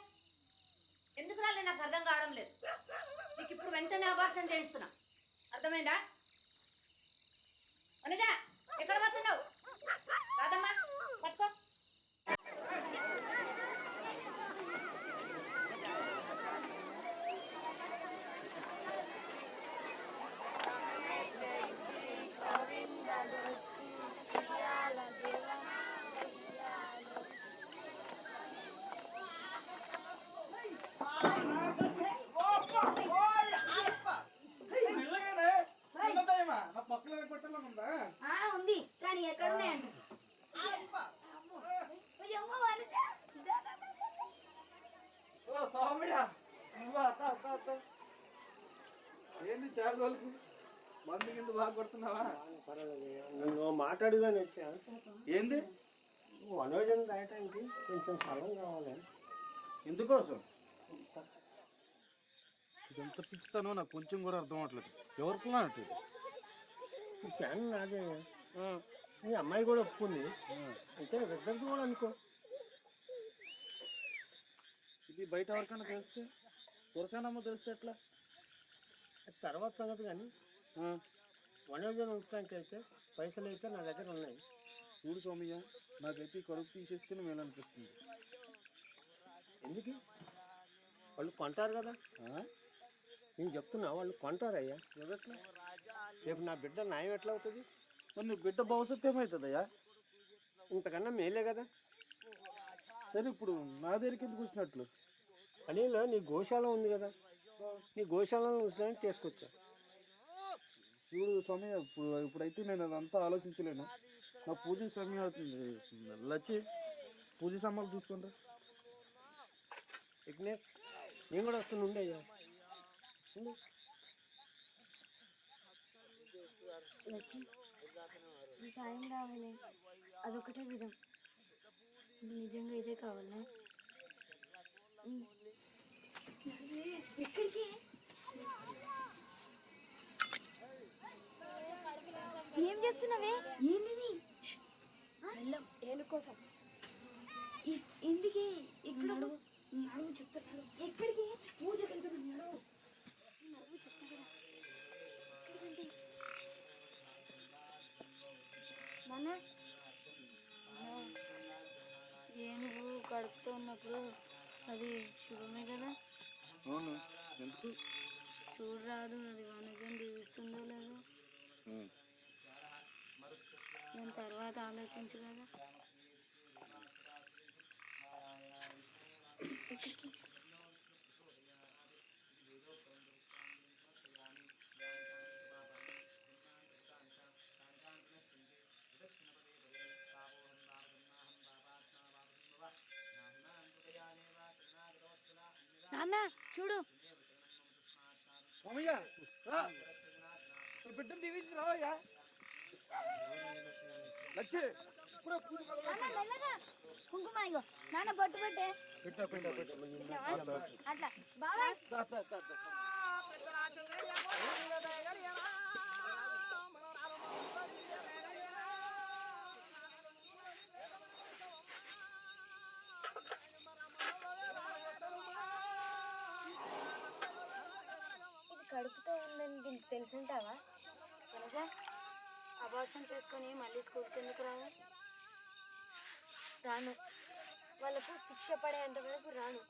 నాకు అర్థం కావడం లేదు. నీకు ఇప్పుడు వెంటనే అబార్షన్ చేయిస్తున్నా, అర్థమైందా? వనజా, ఎక్కడ పోతున్నావు? రాదమ్మా, పట్టుకో. ఉంది కానీ ఎక్కడున్నాయంట? ఏంది చాలా రోజులకి మందు కింద బాగా కొడుతున్నావా? నువ్వు మాట్లాడుగానే వచ్చా. ఏంది? నువ్వు అనోజం రాయటానికి కొంచెం స్థలం కావాలి. ఎందుకోసం? ఇదంతా పిచ్చుతానో నాకు కొంచెం కూడా అర్థం అవట్లేదు. ఎవరికి అన్నట్టు ఈ ఫ్యాన్ నాదే. మీ అమ్మాయి కూడా ఒప్పుకుంది. అయితే ఇద్దరిది కూడా అనుకో. ఇది బయట ఎవరికైనా తెలిస్తే, పురుషానమ్మ తెలిస్తే ఎట్లా? తర్వాత సంగతి కానీ వనోజనం ఉంచడానికి అయితే పైసలు అయితే నా దగ్గర ఉన్నాయి. చూడు సోమయ్య, నాకైతే ఈ కడుపు తీసేస్తే మేలనిపిస్తుంది. ఎందుకు? వాళ్ళు కొంటారు కదా. నేను చెప్తున్నా, వాళ్ళు కొంటారయ్యా. ఎదట్లా? రేపు నా బిడ్డ న్యాయం ఎట్లా అవుతుంది? మరి నీ బిడ్డ భవిష్యత్తు ఏమవుతుందయ్యా? ఇంతకన్నా మేలే కదా. సరే, ఇప్పుడు నా దగ్గరికి ఎందుకు వచ్చినట్లు? అనిలో నీ గోశాల ఉంది కదా, నీ గోశాలను ఉంచడానికి తీసుకొచ్చా. చూడు సమయం, ఇప్పుడైతే నేను అదంతా ఆలోచించలేను. నా పూజ సమయం అవుతుంది. లచ్చి, పూజ సామాన్లు తీసుకుంటా. ఇకనే నేను కూడా వస్తున్నా. ఉండయ్యా, లచ్చి, నీ సాయం కావాలి. అదొకటే విధం. నిజంగా ఇదే కావాలా? ఎక్కడికి? ఏం చేస్తున్నావే? ఏంటిది? ఏను కోసం. ఎందుకే ఇక్కడ? నడువు చెప్తున్నాడు. ఎక్కడికి? పూజకి వెళ్తున్నాడు. నడువు చెప్తాడు. నాన్న, ఏనుగు కడుపుతో ఉన్నప్పుడు అది శుభమే కదా? అవును. ఎందుకు? చూడరాదు, అది వాణిజ్యం దీవిస్తుందో లేదో. నేను తర్వాత ఆలోచించు కదా. ఎక్కడికి? నాన్న చూడు. బిడ్డను దీవించి రావయ్యా. లచ్చి, కుంకుమ ఇగో నాన్న, బొట్టు పెట్టే. అట్లా బాబా. కడుపుతో ఉందని దీనికి తెలుసుంటావా? వనజ, అబార్షన్ చేసుకొని మళ్ళీ స్కూల్కి ఎందుకు రావు? రాను. వాళ్ళకు శిక్ష పడేంత వరకు రాను.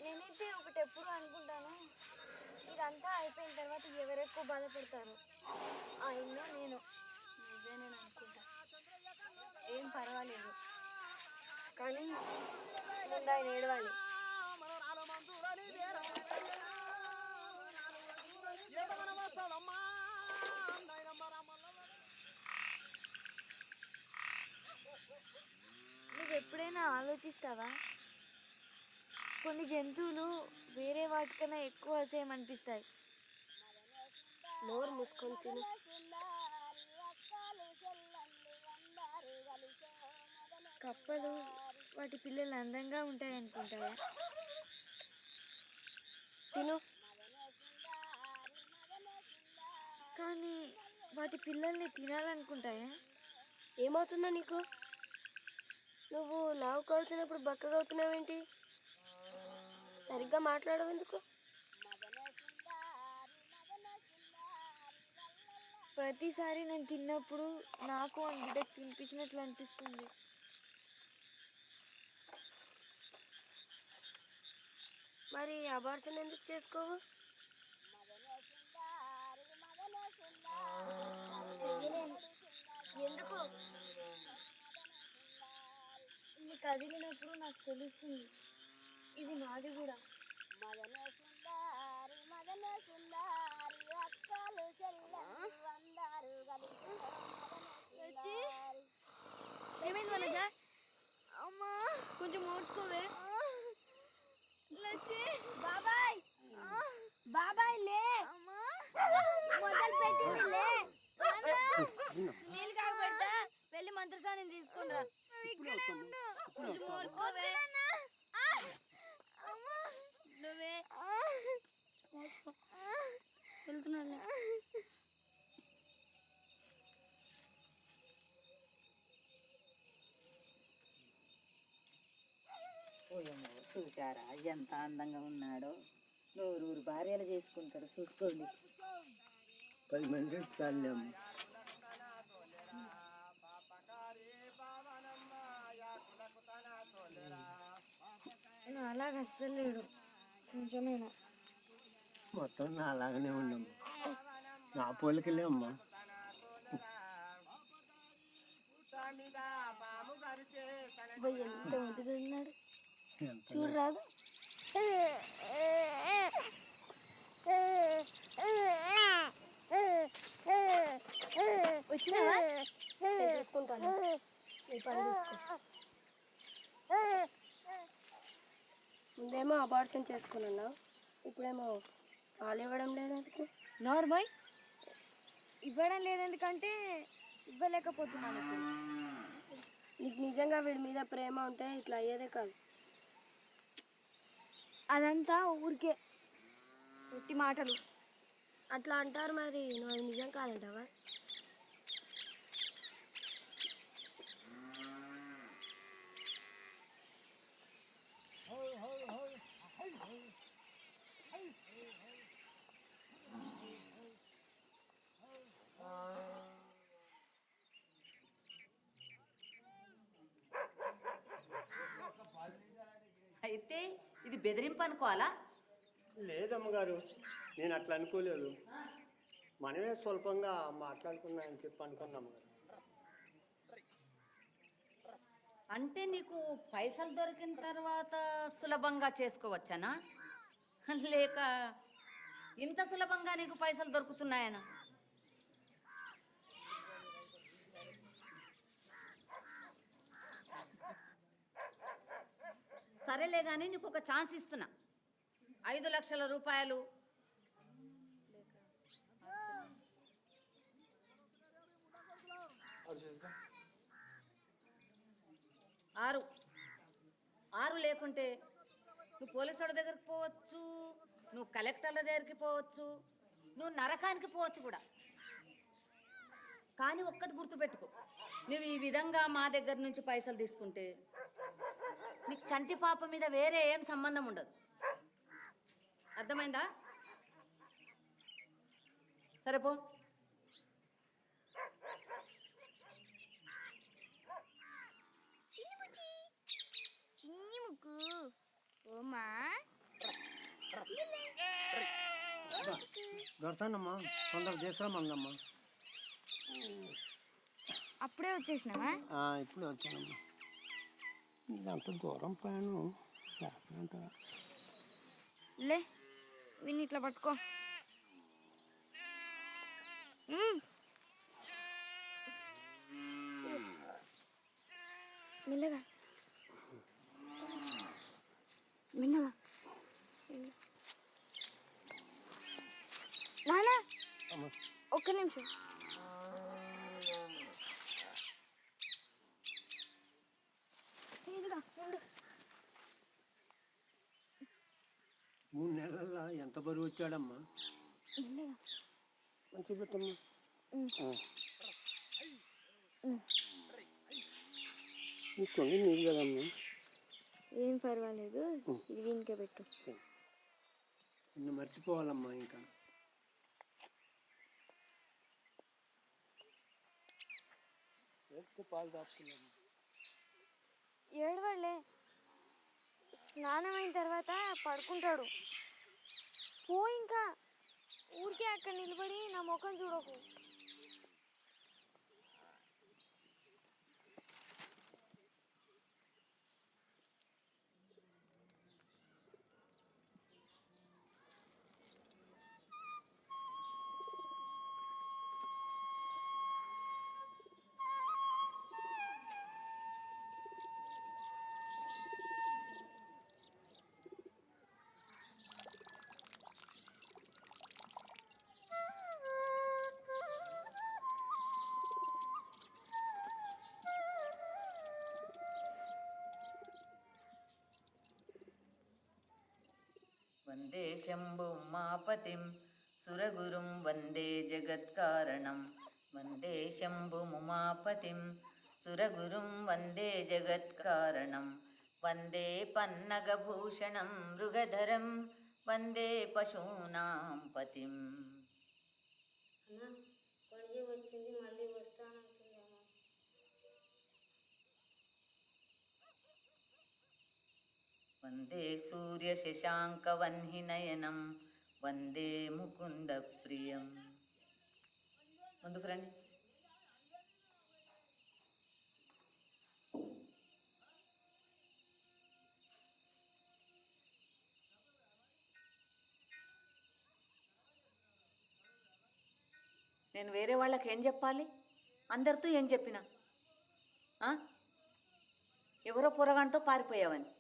నేనైతే ఒకటి ఎప్పుడు అనుకుంటాను, ఇదంతా అయిపోయిన తర్వాత ఎవరెక్కువ బాధపడతారు, ఆయనలో నేను అనుకుంటా. ఏం పర్వాలేదు, కానీ ముందు ఆయన ఏడవాలి. నువ్వు ఎప్పుడైనా ఆలోచిస్తావా? కొన్ని జంతువులు వేరే వాటికన్నా ఎక్కువ అసహ్యం అనిపిస్తాయి. నోరు మూసుకొని తిను. కప్పలు వాటి పిల్లలు అందంగా ఉంటాయి అనుకుంటాయా? తిను. కానీ వాటి పిల్లల్ని తినాలనుకుంటాయా? ఏమవుతుందా నీకు? నువ్వు లావు కాల్సినప్పుడు బక్కగా అవుతున్నావేంటి? సరిగ్గా మాట్లాడవు ఎందుకు? ప్రతిసారి నేను తిన్నప్పుడు నాకు ఆ బిడ్డకు తినిపించినట్లు అనిపిస్తుంది. మరి అబార్షన్ ఎందుకు చేసుకోవు? చెయ్యలేను. ఎందుకు? ఇది కదిలినప్పుడు నాకు తెలుస్తుంది, ఇది నాది కూడా. ఏమైంది వనజ? అమ్మా, కొంచెం ఓడ్చుకోవే. బాబాయ్, బాబాయ్ లే, మొదలు పెట్టింది లే. నీళ్ళు కాక పెడతా, వెళ్ళి మంత్రసాన్ని తీసుకుని రా. కొంచెం ఓడ్చుకోవే. నువ్వే వెళ్తున్నాను. చూసారా ఎంత అందంగా ఉన్నాడో? నూరు భార్యలు చేసుకుంటాడు, చూసుకోండి. 10 మంది చాలేము. అలాగ అస్సలు లేడు, కొంచెమేనా. మొత్తం నా అలాగనే ఉన్నాము. నా పోలికలే అమ్మా. ఎంత ముద్దుగా ఉన్నాడు చూడరాదు. వచ్చినావా? చూసుకుంటాను. ముందేమో అబార్షన్ చేసుకున్నావు, ఇప్పుడేమో పాలు ఇవ్వడం లేదందుకు. నార్మల్ ఇవ్వడం లేదందుకంటే ఇవ్వలేకపోతున్నాను. నీకు నిజంగా వీడి మీద ప్రేమ ఉంటే ఇట్లా అయ్యేదే కాదు. అదంతా ఊరికే ఒట్టి మాటలు. అట్లా అంటారు, మరి నువ్వు అది నిజం కాదంటావా? అయితే ఇది బెదిరింపు అనుకోవాలా? లేదమ్మగారు, నేను అట్లా అనుకోలేదు. మనమే స్వల్పంగా మాట్లాడుకున్నా అని చెప్పి అనుకున్నాము. అంటే నీకు పైసలు దొరికిన తర్వాత సులభంగా చేసుకోవచ్చానా, లేక ఇంత సులభంగా నీకు పైసలు దొరుకుతున్నాయనా? సరేలే కానీ నీకు ఒక ఛాన్స్ ఇస్తున్నా. 5 లక్షల రూపాయలు 6 లేకుంటే నువ్వు పోలీసు వాళ్ళ దగ్గరికి పోవచ్చు, నువ్వు కలెక్టర్ల దగ్గరికి పోవచ్చు, నువ్వు నరకానికి పోవచ్చు కూడా. కానీ ఒక్కటి గుర్తుపెట్టుకో, నువ్వు ఈ విధంగా మా దగ్గర నుంచి పైసలు తీసుకుంటే నీకు చంటి పాప మీద వేరే ఏం సంబంధం ఉండదు. అర్థమైందా? సరే పో. చిన్ని ముక్కు ఓమా దొరసానమ్మా తొందర చేసామన్నమ్మా. అప్పుడే వచ్చేసినావా? ఇప్పుడు వచ్చానమ్మా. ఇదంత దూరం ప్రయాణం చేస్తానంట. లే విన్ని ఇట్లా పట్టుకో. మెల్లగా మెల్లగా. నానా ఒక్క నిమిషం. ఇదిగా ఉండు. 3 నెలల్లో ఎంత బరువు వచ్చాడమ్మా? మెల్లగా మంచి పెట్టమ్మా. ఇంకొండి నీళ్ళు కదమ్మా. ఏం పర్వాలేదు, ఇది వీనికే పెట్టు. నిన్ను మర్చిపోవాలమ్మా ఇంకా. పాలు తాపుతున్నాను. ఏడవలే, స్నానం అయిన తర్వాత పడుకుంటాడు. పో ఇంకా, ఊరికే అక్కడ నిలబడి నా ముఖం చూడకు. వందే శంభు ఉమాపతిం సురగురుం వందే జగత్కారణం. వందే శంభు ఉమాపతిం సురగురుం వందే జగత్కారణం. వందే పన్నగభూషణం మృగధరం వందే పశూనాం పతిం. వందే సూర్యశశాంకవన్హినయనం వందే ముకుంద ప్రియం. ముందుకు రండి. నేను వేరే వాళ్ళకి ఏం చెప్పాలి? అందరితో ఏం చెప్పినా ఎవరో పొరగాంతో పారిపోయావని.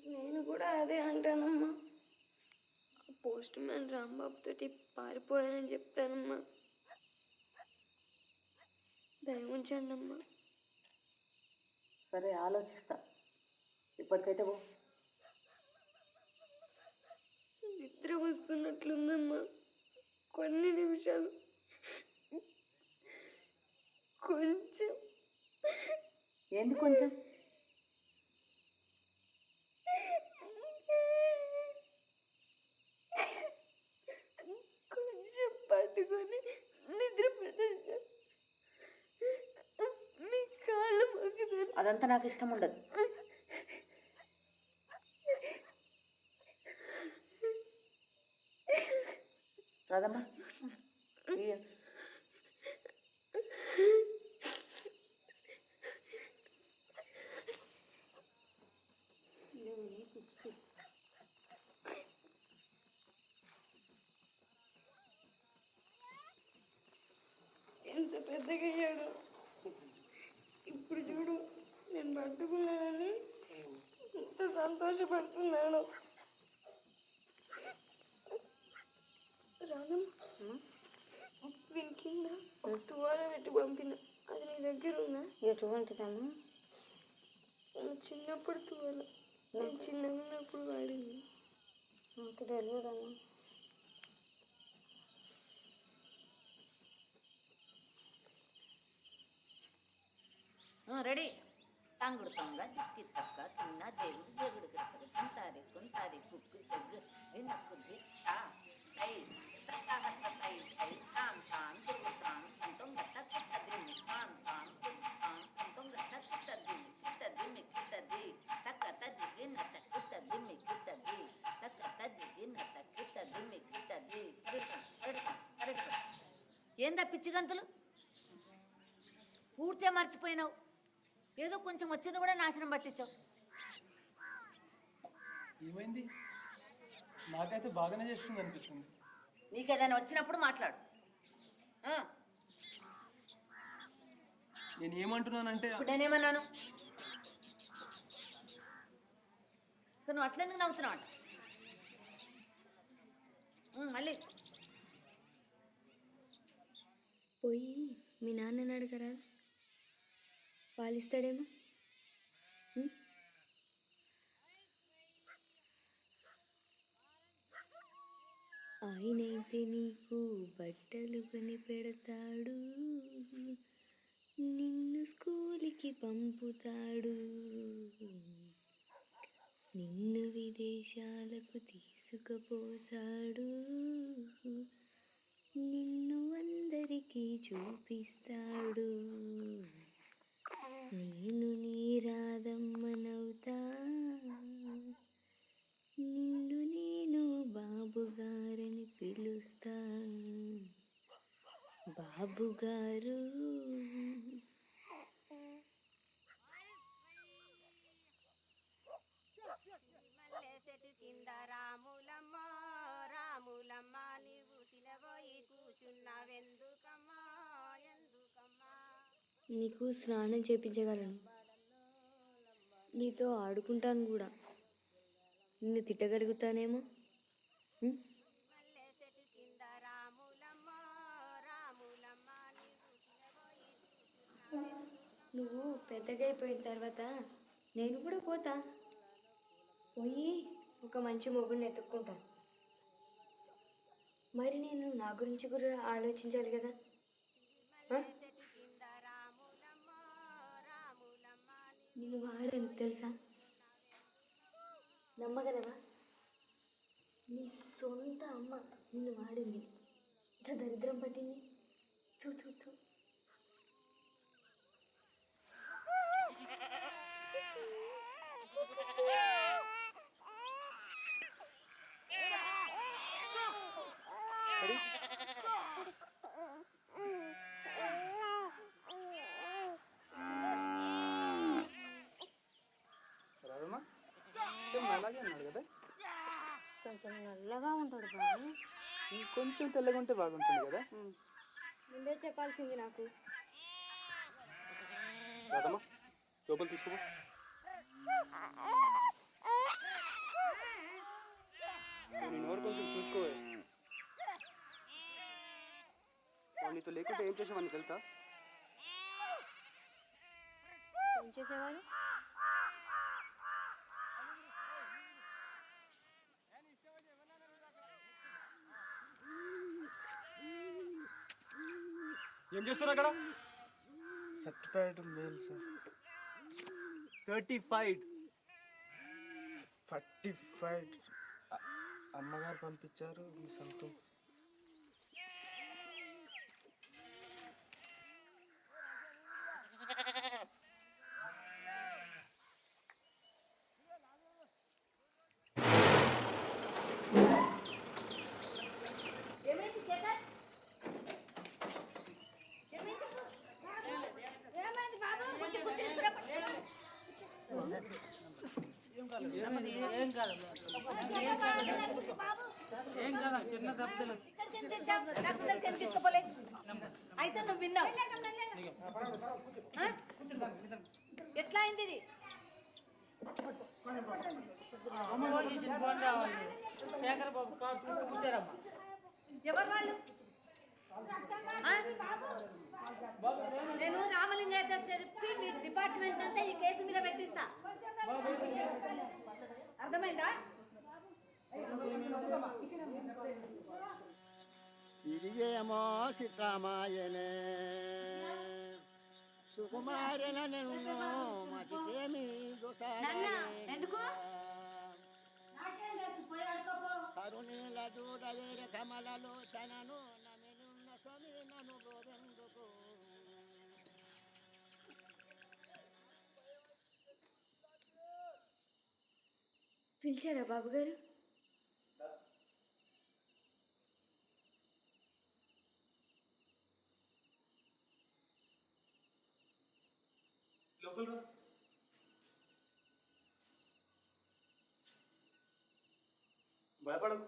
నేను కూడా అదే అంటానమ్మా. పోస్ట్ మ్యాన్ రాంబాబు తోటి పారిపోయానని చెప్తానమ్మా. దయ ఉంచండి అమ్మా. సరే, ఆలోచిస్తా. ఇప్పటికైతే పో. నిద్ర వస్తున్నట్లుందమ్మా. కొన్ని నిమిషాలు కొంచెం. ఏంది కొంచెం? కొంచెం పట్టుకొని నిద్ర పట్టేస్తా. మీ కాళ్ళు మొక్కుతాను. అదంతా నాకు ఇష్టం ఉండదు. రాదమ్మా. ఎంత పెద్దగా అయ్యాడు ఇప్పుడు చూడు. నేను పట్టుకున్నానని ఎంత సంతోషపడుతున్నాను. రానమ్మా, వీని కింద ఒక తువాల పెట్టి పంపిన. అది నీ దగ్గర ఉందా? ఎటువంటిదమ్మా? చిన్నప్పుడు తువాల, నేను చిన్నగా ఉన్నప్పుడు వాడింది. నాకు తెలియదమ్మా. రెడీ. తాంగుడు తంగ తిక్కి తక్క తిన్న జేగుడు జేగుడు గిడతలు కుంటారి కుంటారి కుక్కు చెగ్గు వినక్కు దిట్ట తై తత్త హత్త తై తై తాం తాం తుర్గుతాం తంతం గట్టక్ సద్దిమి తాం తాం తుర్గుతాం తంతం గట్టక్ సద్దిమి కిట్టదిమి కిట్టది తక్క తద్ది నట్ట కిట్టదిమి కిట్టది తక్క తద్ది నట్ట కిట్టదిమి కిట్టది ఏందా పిచ్చి గంతులు పూర్తిగా మర్చిపోయినావు. ఏదో కొంచెం వచ్చింది కూడా నాశనం పట్టించావు. ఏమైంది? నాకైతే బాగానే చేస్తుంది అనిపిస్తుంది. నీకు ఏదైనా వచ్చినప్పుడు మాట్లాడు. నేను ఏమంటున్నానంటే ఇప్పుడు నేనేమన్నాను? నువ్వు అట్లెందుకు నవ్వుతున్నావు అంట మళ్ళీ పోయి మీ నాన్నని అడగరా, పాలిస్తాడేమో. ఆయనైతే నీకు బట్టలు కొని పెడతాడు, నిన్ను స్కూల్కి పంపుతాడు, నిన్ను విదేశాలకు తీసుకుపోతాడు, నిన్ను అందరికీ చూపిస్తాడు. నేను నీ రాధమ్మనవుతా, నిన్ను నేను బాబుగారని పిలుస్తా. బాబుగారు చెట్టు కింద రాములమ్మ రాములమ్మ నీవు సినబోయి కూర్చున్నావెందుకమ్మా ఎందుకమ్మా. నీకు స్నానం చేపించగలను, నీతో ఆడుకుంటాను కూడా. నిన్ను తిట్టగలుగుతానేమో. చెట్టు కింద రాములమ్మ రాములమ్మ నీవు సినబోయి నువ్వు పెద్దగా అయిపోయిన తర్వాత నేను కూడా పోతా, పోయి ఒక మంచి మొగుడిని ఎత్తుక్కుంటాను. మరి నేను నా గురించి కూడా ఆలోచించాలి కదా. నేను వాడను తెలుసా, నమ్మగలవా? నీ సొంత అమ్మ నిన్ను వాడింది, ఇంత దరిద్రం పట్టింది. తూ తూ తూ. రాదమ్మా అలాగే అన్నాడు కదా. కొంచెం నల్లగా ఉంటాడు బాబు, కొంచెం తెల్లగా ఉంటే బాగుంటుంది కదా. ముందే చెప్పాల్సింది నాకు. రాదమ్మా లోపల తీసుకో. నేను నోరు కొంచెం చూసుకోవే. నీతో లేకుంటే ఏం చేసేవాడిని తెలుసా? ఏం చేసేవారు? ఏం చేస్తారు అక్కడ? Certified male sir. Certified certified అమ్మగారు పంపించారు మీ సొంతం. ఏమైంది శేఖర్? ఏమైంది బాబు? కొంచెం తీసుకురా. అయితే నువ్వు విన్నావు. ఎట్లా అయింది ఇది? ఎవరు వాళ్ళు? నేను రామలింగయ్య చెప్పి మీ డిపార్ట్మెంట్ అంతా ఈ కేసు మీద పెట్టిస్తా. అర్థమైందా? ఇదిగేమో సిద్ధమాయనే సుకుమారన మతికేమి ఎందుకు కరుణీల దూడ నెరవేర కమలలోచనను నమినున్న స్వామి నన్ను గోవెందుకు. పిలిచారా బాబు గారు? భయపడకు.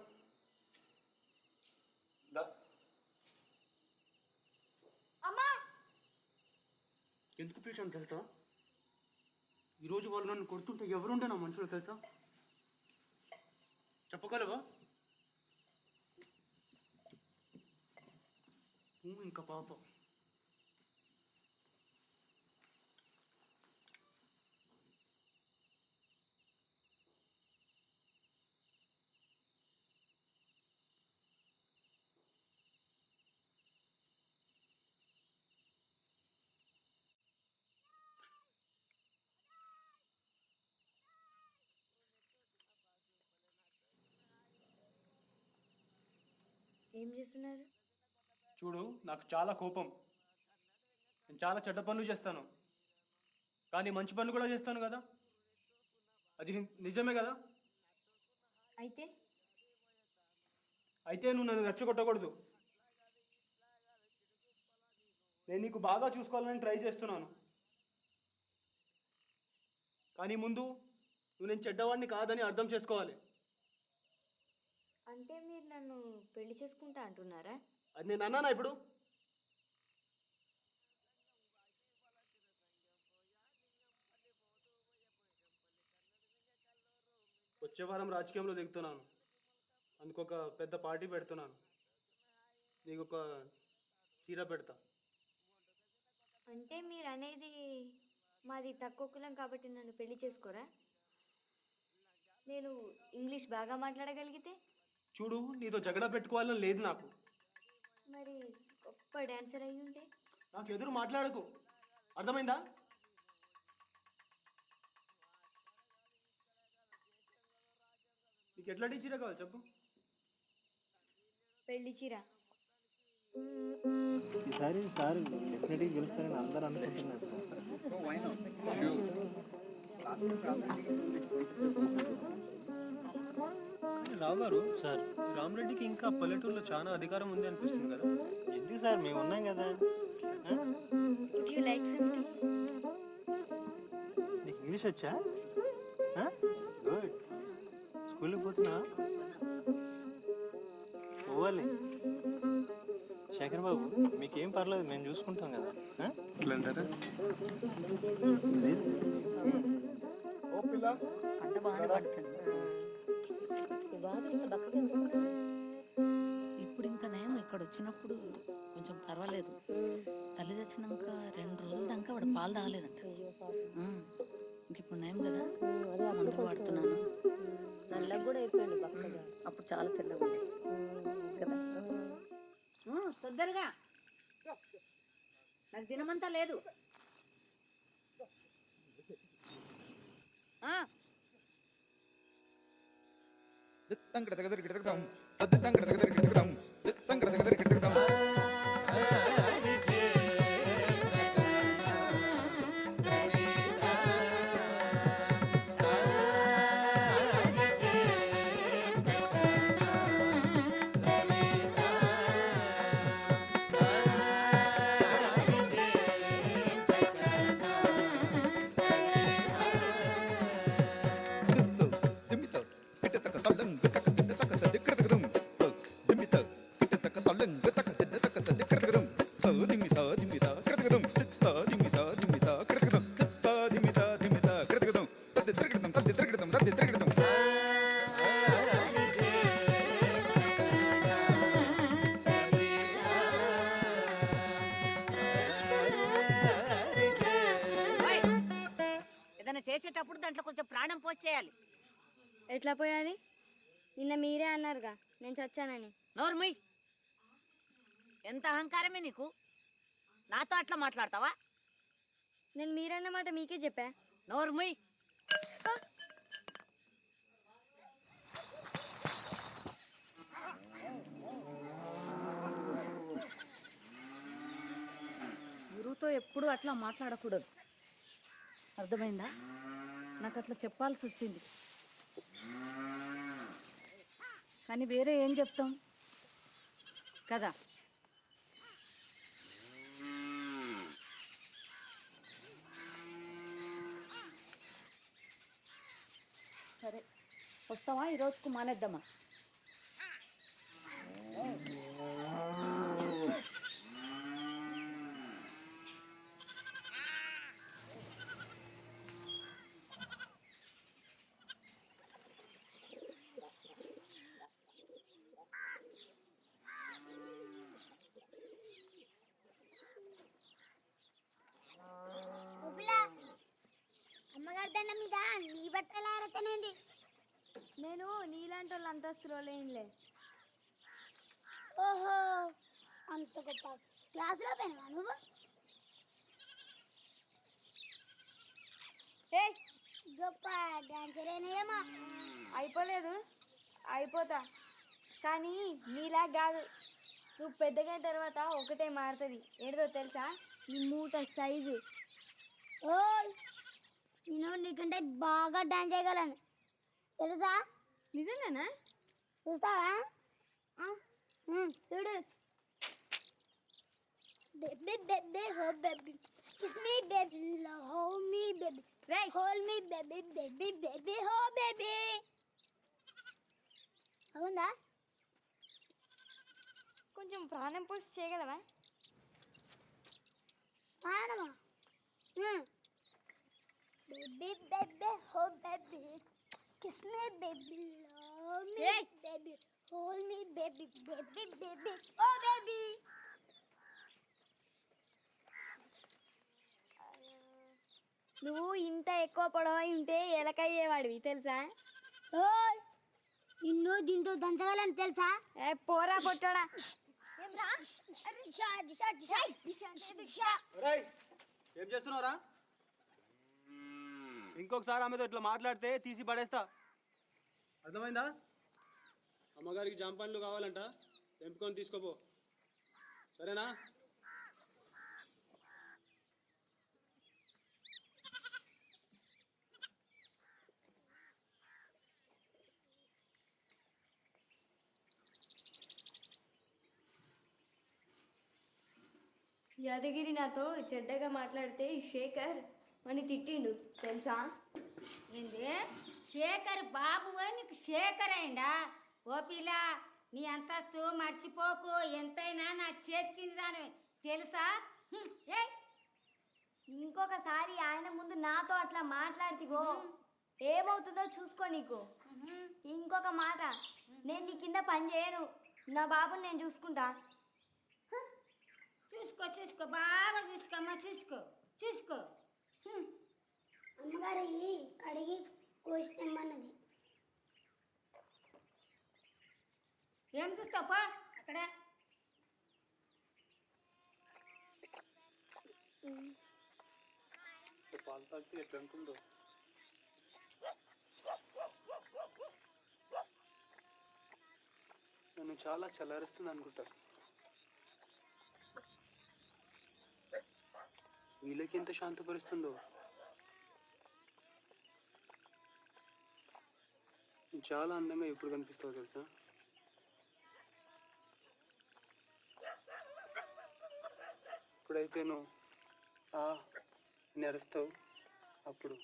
అమ్మా, ఎందుకు పిలిచాను తెలుసా? ఈరోజు వాళ్ళు నన్ను కొడుతుంటే ఎవరుండే నా మనుషులు తెలుసా? చెప్పగలవా? ఇంకా పాప. ఏం చేస్తున్నారు? చూడు, నాకు చాలా కోపం. నేను చాలా చెడ్డ పనులు చేస్తాను, కానీ మంచి పనులు కూడా చేస్తాను కదా. అది నిజమే కదా. అయితే అయితే నువ్వు నన్ను రెచ్చగొట్టకూడదు. నేను నీకు బాగా చూసుకోవాలని ట్రై చేస్తున్నాను, కానీ ముందు నువ్వు నేను చెడ్డవాడిని కాదని అర్థం చేసుకోవాలి. అంటే మీరు నన్ను పెళ్లి చేసుకుంటా అంటున్నారా? అది నేను అన్నానా ఇప్పుడు? వచ్చే వారం రాజకీయంలో దిగుతున్నాను, అందుకు ఒక పెద్ద పార్టీ పెడుతున్నాను. నీకు ఒక చీర పెడతా. అంటే మీరు అనేది మాది తక్కువ కులం కాబట్టి నన్ను పెళ్లి చేసుకోరా? నేను ఇంగ్లీష్ బాగా మాట్లాడగలిగితే? చూడు, నీతో జగడ పెట్టుకోవాలని లేదు నాకు. మరి గొప్ప డాన్సర్ అయి ఉంటే? నాకు ఎదురు మాట్లాడకు, అర్థమైందా? నీకు ఎట్లాంటి చీర కావాలి చెప్పు? పెళ్లి చీర. ఈసారి సార్ డెఫినెట్గా గెలుస్తారని అందరూ అనుకుంటున్నారు. రావు గారు, సార్ రామరెడ్డికి ఇంకా పల్లెటూరులో చాలా అధికారం ఉంది అనిపిస్తుంది కదా. ఎందుకు సార్, మేము ఉన్నాం కదా. Would you like some tea? నీకు ఇంగ్లీష్ వచ్చా? గుడ్. స్కూల్కి పోతున్నా? పోవాలి. శేఖర్ బాబు, మీకేం పర్లేదు, మేము చూసుకుంటాం కదా. ఇట్లా అంటారా? ఓ పిల్ల, పంట బాగానే పడుతుంది. ఇప్పుడు ఇంకా నయం, ఇక్కడ వచ్చినప్పుడు కొంచెం పర్వాలేదు. తల్లి తెచ్చినాక 2 రోజుల దాకా వాడు పాలు తాగలేదంట. ఇంక ఇప్పుడు నయం కదా, మందులు వాడుతున్నాను. నల్లగా కూడా అయిపోయింది పక్కగా. అప్పుడు చాలా తెల్లగా ఉంది కదా. తొందరగా, నాకు దినమంతా లేదు. ఏదైనా చేసేటప్పుడు దాంట్లో కొంచెం ప్రాణం పోసి చేయాలి. ఎట్లా పోయాలి? నిన్న మీరే అన్నారుగా నేను చచ్చానని. నోర్మయ్, ఎంత అహంకారమే నీకు? నాతో అట్లా మాట్లాడతావా? నేను మీరన్న మాట మీకే చెప్పా. నోర్మయ్. ఎప్పుడు అట్లా మాట్లాడకూడదు, అర్థమైందా? నాకు అట్లా చెప్పాల్సి వచ్చింది, కానీ వేరే ఏం చెప్తాం కదా. సరే, వస్తావా? ఈ రోజుకు మానేద్దామా? అమ్మగారి దండం మీద నీ బట్టలు ఆరతనేంది? నేను నీలాంటి వాళ్ళ అంతస్తులో లేనులే. ఓహో, అంత గొప్ప క్లాసులో పోయినావా నువ్వు? ఏ గొప్ప డాన్సర్ అయినాయేమో. అయిపోలేదు, అయిపోతా. కానీ నీలా కాదు, నువ్వు పెద్దగా అయిన తర్వాత ఒకటే మారుతుంది. ఏంటో తెలుసా? నీ మూట సైజు. ఓయ్, నేను నీకంటే బాగా డాన్స్ చేయగలను తెలుసా? నిజంగానా? చూస్తావా? చూడు. Baby baby oh baby kiss me baby oh me baby right hold me baby baby baby oh baby. అవునా? కొంచెం ప్రాణం పోసి చేయగలవా? ప్రాణమా? Baby baby oh baby kiss me baby love me baby hold me baby baby baby oh baby. నువ్వు ఇంత ఎక్కువ పొడవై ఉంటే ఎలకయ్యేవాడివి తెలుసా? ఓయ్, నిన్ను దీంతో దంచగలను తెలుసా? ఏ పోరా పొట్టడా. ఏం చేస్తున్నావురా? ఇంకొకసారి ఆమెతో ఇట్లా మాట్లాడితే తీసి పడేస్తా, అర్థమైందా? అమ్మగారికి జామ పండ్లు కావాలంట, తెంపుకొని తీసుకోపో, సరేనా? యాదగిరి నాతో చెడ్డగా మాట్లాడితే శేఖర్ అని తిట్టిండు తెలుసా? ఏంది శేఖర్ బాబు నీకు శేఖర్ అయిందా? ఓ పిల్ల, నీ అంతస్తు మర్చిపోకు, ఎంతైనా నా చేతి కింద దాని తెలుసా? ఏ ఇంకొకసారి ఆయన ముందు నాతో అట్లా మాట్లాడితివో ఏమవుతుందో చూసుకో. నీకు ఇంకొక మాట, నేను నీ కింద పని చేయను, నా బాబుని నేను చూసుకుంటా. చూసుకో చూసుకో, బాగా చూసుకోమ్మా, చూసుకో చూసుకో. అమ్మగారికి కడిగి కోసినమ్మన్నది. ఏం చూస్తావు పో అక్కడ. పాలు తాగితే ఎట్లా ఉంటుందో. నన్ను చాలా చల్లారుస్తుంది అనుకుంటా. వీళ్ళకి ఎంత శాంతపరుస్తుందో. చాలా అందంగా ఎప్పుడు కనిపిస్తావు తెలుసా? ఇప్పుడైతే నువ్వు నడుస్తావు, అప్పుడు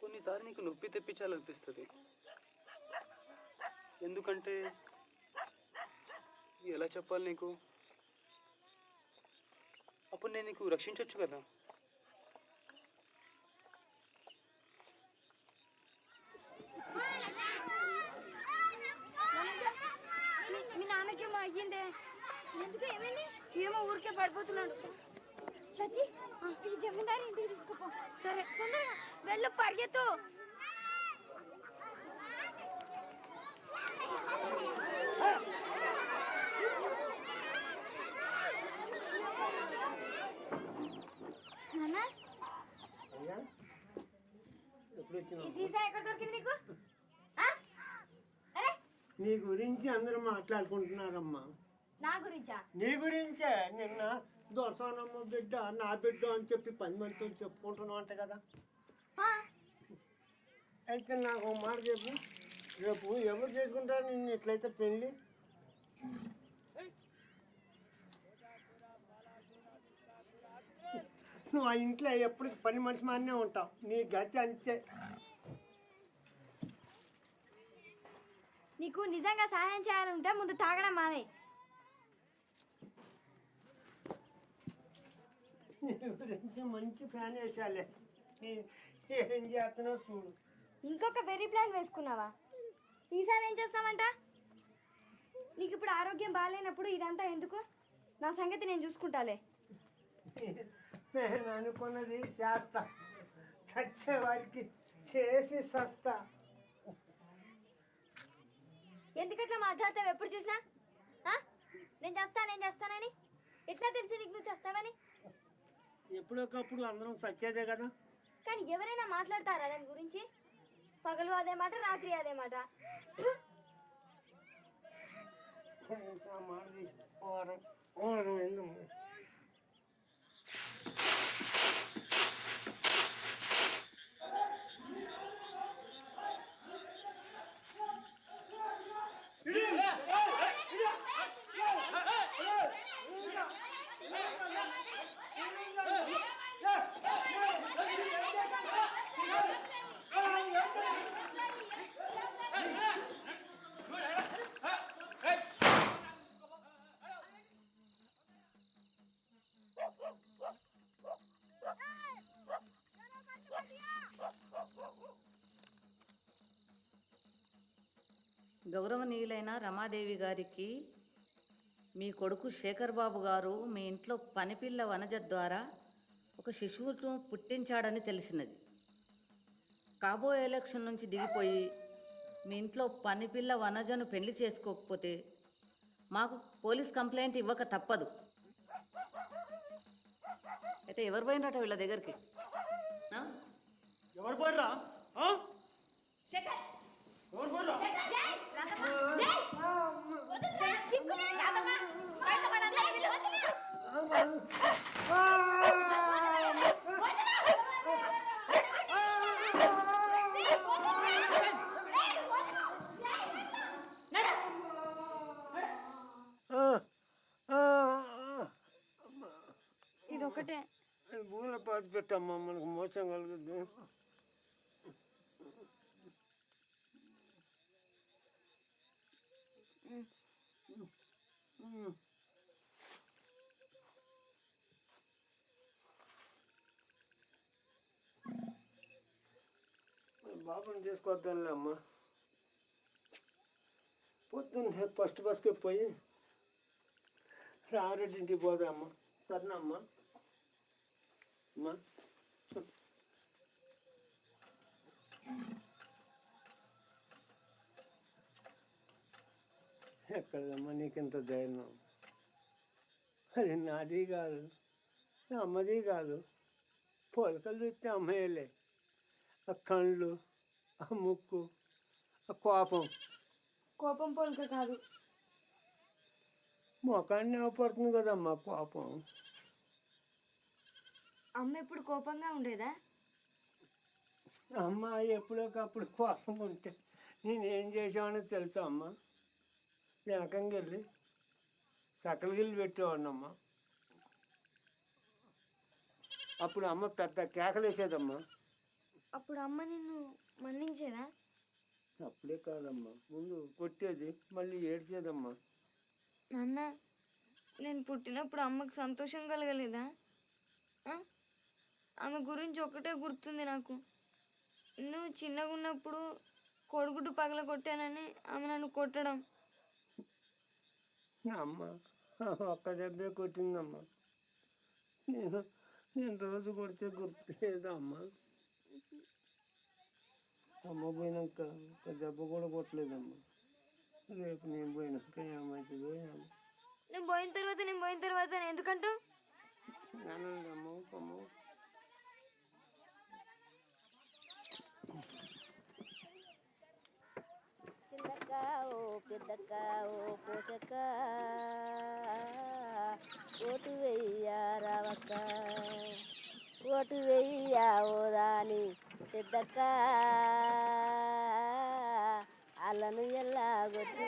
కొన్నిసార్లు నీకు నొప్పి తెప్పించాలనిపిస్తుంది. ఎందుకంటే ఎలా చెప్పాలి నీకు, అప్పుడు నేను నీకు రక్షించవచ్చు కదా. మీ నాన్నకేమో అయ్యిందే. ఎందుకు? ఏమైంది? ఏమో ఊరికే పడిపోతున్నాడు. సచి, ఇది జమీందారి ఇంటికి తీసుకుపో. సరే, తొందరగా వెళ్ళు, పరిగెత్తు. ఈ సీసా ఎక్కడ దొరికింది నీకు? అరే నీ గురించి అందరూ మాట్లాడుకుంటున్నారమ్మా. నా గురించా? నీ గురించే. నిన్న దొరసానమ్మ బిడ్డ నా బిడ్డ అని చెప్పి 10 మందితో చెప్పుకుంటున్నావు అంట కదా. అయితే నాకు ఒక మాట చెప్పు, రేపు ఎవరు చేసుకుంటారు నిన్ను ఇట్లయితే పెళ్ళి? నువ్వు ఆ ఇంట్లో ఎప్పుడు పని మనిషి మానే ఉంటావు. నీ గతి అంతే. నీకు నిజంగా సహాయం చేయాలంటే ముందు తాగడం మానే. నీ గురించి మంచి ప్లాన్ వేసాలే. ఏం చేస్తున్నావు చూడు. ఇంకొక వెరీ ప్లాన్ వేసుకున్నావా? ఈసారి ఏం చేస్తావంట? నీకు ఇప్పుడు ఆరోగ్యం బాగాలేనప్పుడు ఇదంతా ఎందుకు? నా సంగతి నేను చూసుకుంటాలే. నేను అనుకున్నది చేస్తా, చచ్చే వారికి చేసి సస్తా. ఎందుకట్లా మాట్లాడతావు ఎప్పుడు చూసినా? నేను చేస్తానని ఎట్లా తెలిసి నీకు నువ్వు చేస్తావని? ఎప్పుడొకప్పుడు అందరం చచ్చేదే కదా. కానీ ఎవరైనా మాట్లాడతారా దాని గురించి? పగలు అదే మాట, రాత్రి అదే మాట. గౌరవనీయులైన రమాదేవి గారికి మీ కొడుకు శేఖర్ బాబు గారు మీ ఇంట్లో పనిపిల్ల వనజ ద్వారా ఒక శిశువును పుట్టించాడని తెలిసినది. కాబోయే ఎలక్షన్ నుంచి దిగిపోయి మీ ఇంట్లో పనిపిల్ల వనజను పెళ్లి చేసుకోకపోతే మాకు పోలీస్ కంప్లైంట్ ఇవ్వక తప్పదు. అయితే ఎవరు పోయినట వీళ్ళ దగ్గరికి? ఎవరు పోయిరా? ఎవరు పోయిరా? ఇదొకటే భూమిలో పాతి పెట్టమ్మా, మనకు మోసం కలుగుద్దు. బాబుని తీసుకొద్దాంలే అమ్మా. పొద్దున్నే ఫస్ట్ బస్కి పోయి రామరెడ్డి ఇంటికి పోదామ్మా. సరేనా అమ్మా? అమ్మా ఎక్కడమ్మా నీకింత ధైర్యం? అది నాది కాదు, అమ్మది కాదు. పోలికలు చూస్తే అమ్మయ్యలే. ఆ కళ్ళు, ఆ ముక్కు, ఆ కోపం పోలిక కాదు. మొఖాన్ని అవపడుతుంది కదమ్మా కోపం. అమ్మ ఎప్పుడు కోపంగా ఉండేదా? అమ్మ ఎప్పుడోకప్పుడు కోపం ఉంటే నేనేం చేసామని తెలుసా అమ్మ? వెనకంగా వెళ్ళి సకల గిల్లు పెట్టేవాడినమ్మా. అప్పుడు అమ్మ పెద్ద కేకలేసేదమ్మా. అప్పుడు అమ్మ నిన్ను మన్నించేదా? అప్పుడే కాదమ్మా, ముందు కొట్టేది, మళ్ళీ ఏడ్చేదమ్మా. నాన్న, నేను పుట్టినప్పుడు అమ్మకు సంతోషం కలగలేదా? ఆమె గురించి ఒకటే గుర్తుంది నాకు. నువ్వు చిన్నగా ఉన్నప్పుడు కొడుగుడ్డు పగల కొట్టానని ఆమె నన్ను కొట్టడం. అమ్మ ఒక్క దెబ్బే కొట్టిందమ్మా. నేను రోజు కొడితే గుర్తులేదమ్మా. అమ్మ పోయినాక ఒక దెబ్బ కూడా కొట్టలేదమ్మా. రేపు నేను పోయినాక ఏమవుతుందో ఏమో. నేను పోయిన తర్వాత ఎందుకంటావు? అమ్మ అమ్మ చిలక ఓ పెద్దక్క ఓ పోషక్క ఓటు వెయ్యా రావక్క ఓటు వెయ్యా ఓ రాని పెద్దక్క అల్లను ఎల్లా కొట్టి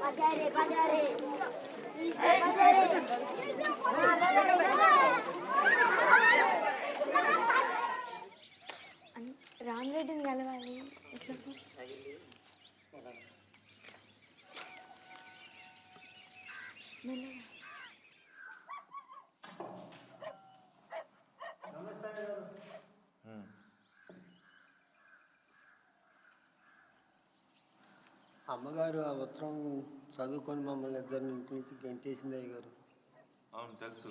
बजारे बजारे రామరెడ్డిని కలవాలి ఎట్లా అమ్మగారు ఆ ఉత్తరం చదువుకొని మమ్మల్ని ఇద్దరిని ఇంటి నుంచి గంటేసింది అయ్య గారు. అవును తెలుసు,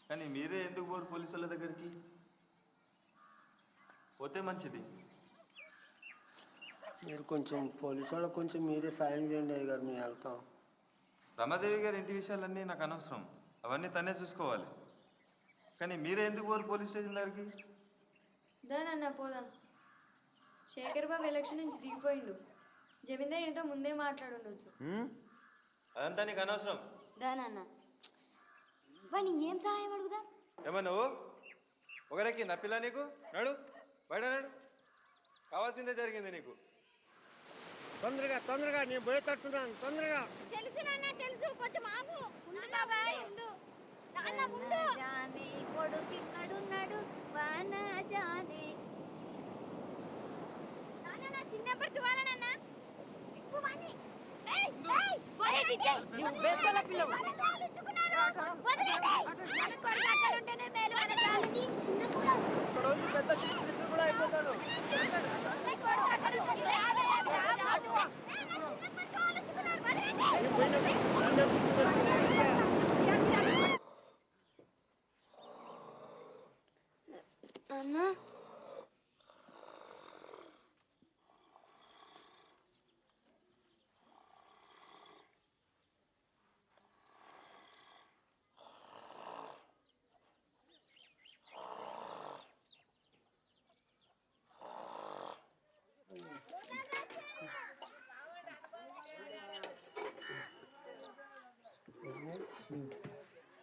కానీ మీరే ఎందుకు పోరు పోలీసు వాళ్ళ దగ్గరికి? పోతే మంచిది. మీరు కొంచెం పోలీసు వాళ్ళకి కొంచెం మీరే సాయం చేయండి అయ్య గారు, మేము వెళ్తాం. రమాదేవి గారి ఇంటి విషయాలన్నీ నాకు అనవసరం, అవన్నీ తనే చూసుకోవాలి. కానీ మీరే ఎందుకు పోరు పోలీస్ స్టేషన్ దగ్గరికి? దానన్న పోదాం. శేఖర్ బాబు ఎలక్షన్ నుంచి దిగిపోయిండు. జమీందార్ ఈయనతో ముందే మాట్లాడుండొచ్చు. అదంతా నీకు అనవసరం. దానన్న వాడిని ఏం సహాయం అడుగుదా? ఏమో నువ్వు ఒకరెక్కింది ఆ పిల్ల నీకు? నడు బయట నడు, కావాల్సిందే జరిగింది నీకు. తొందరగా తొందరగా నేను పోయేటట్టున్నాను, తొందరగా. తెలుసు నాన్న తెలుసు, కొంచెం ఆగు. ఉండు బాబాయ్ ఉండు. నాన్న ఉండు. జాని కొడుకిక్కడున్నాడు వాన జాని. నాన్న నా చిన్నప్పటి వాళ్ళ నాన్న ఎక్కువ వాణ్ణి. ఏయ్ ఏయ్ వదిలేయ్ టీచర్. నువ్వు బేస్కోల పిల్లవు. వదిలేయ్. మన కొడుకు అక్కడ ఉంటేనే మేలు. వదిలేయ్. చిన్న కూడా. రోజు పెద్ద చిన్న కూడా అయిపోతాడు. నా కొడుకు అక్కడ ఉంటే రావే రావే. చిన్నప్పటి వాళ్ళు చుకున్నారు. వదిలేయ్. నాన్న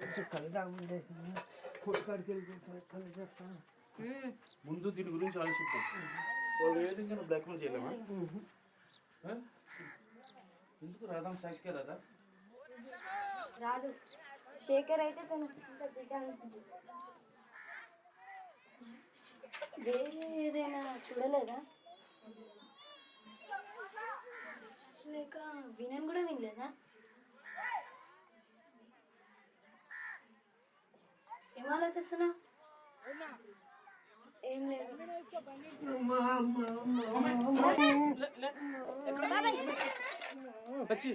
కొంచెం కలదా ఉండేసి పుట్టుకాడికి వెళ్ళిపోతాను కళ్ళు చెప్తాను. ముందు దీని గురించి ఆలోచిద్దాం. వాళ్ళు ఏ విధంగా బ్లాక్మెయిల్ చేయలేమా? ఎందుకు రాదాం సాక్షిగా రాదా? రాదు. శేఖర్ అయితే తన సొంత బిడ్డ అనుకుంటుంది. వేరే ఏదైనా చూడలేదా? లేక వినని కూడా వినలేదా? ఏం ఆలోచిస్తున్నా? ఏం లేదు. వచ్చి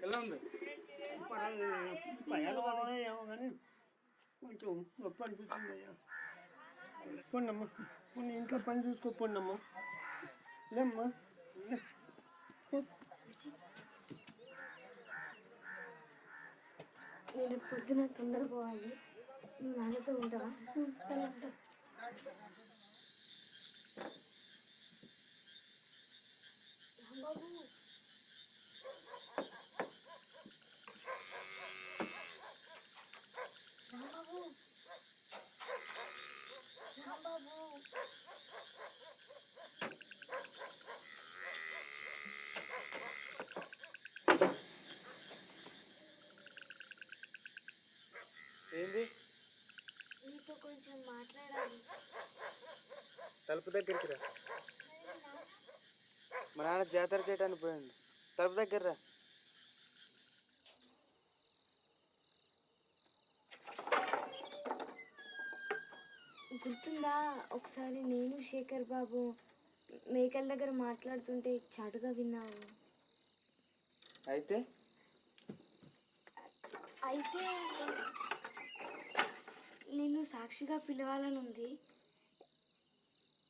ఎలా ఉంది? ఏమో కానీ కొంచెం నొప్పి అనిపిస్తుంది అయ్యా. పోండమ్మా, పోనీ ఇంట్లో పని చూసుకోపోండమ్మా. లేమ్మా. నేను పొద్దున తొందర పోవాలి. నువ్వు నాన్నతో ఉంటావా? సరే ఉంటా. రాంబాబు రాంబాబు రాంబాబు ఏంది? నీతో కొంచెం మాట్లాడాలి. తలుపు దగ్గరికి రా. మా నాన్న జాతర చేయడానికి పోయాడు. తలుపు దగ్గర రా. గుర్తుందా ఒకసారి నేను శేఖర్ బాబు మేకల దగ్గర మాట్లాడుతుంటే చాటుగా విన్నావు? అయితే అయితే నిన్ను సాక్షిగా పిలవాలని ఉంది.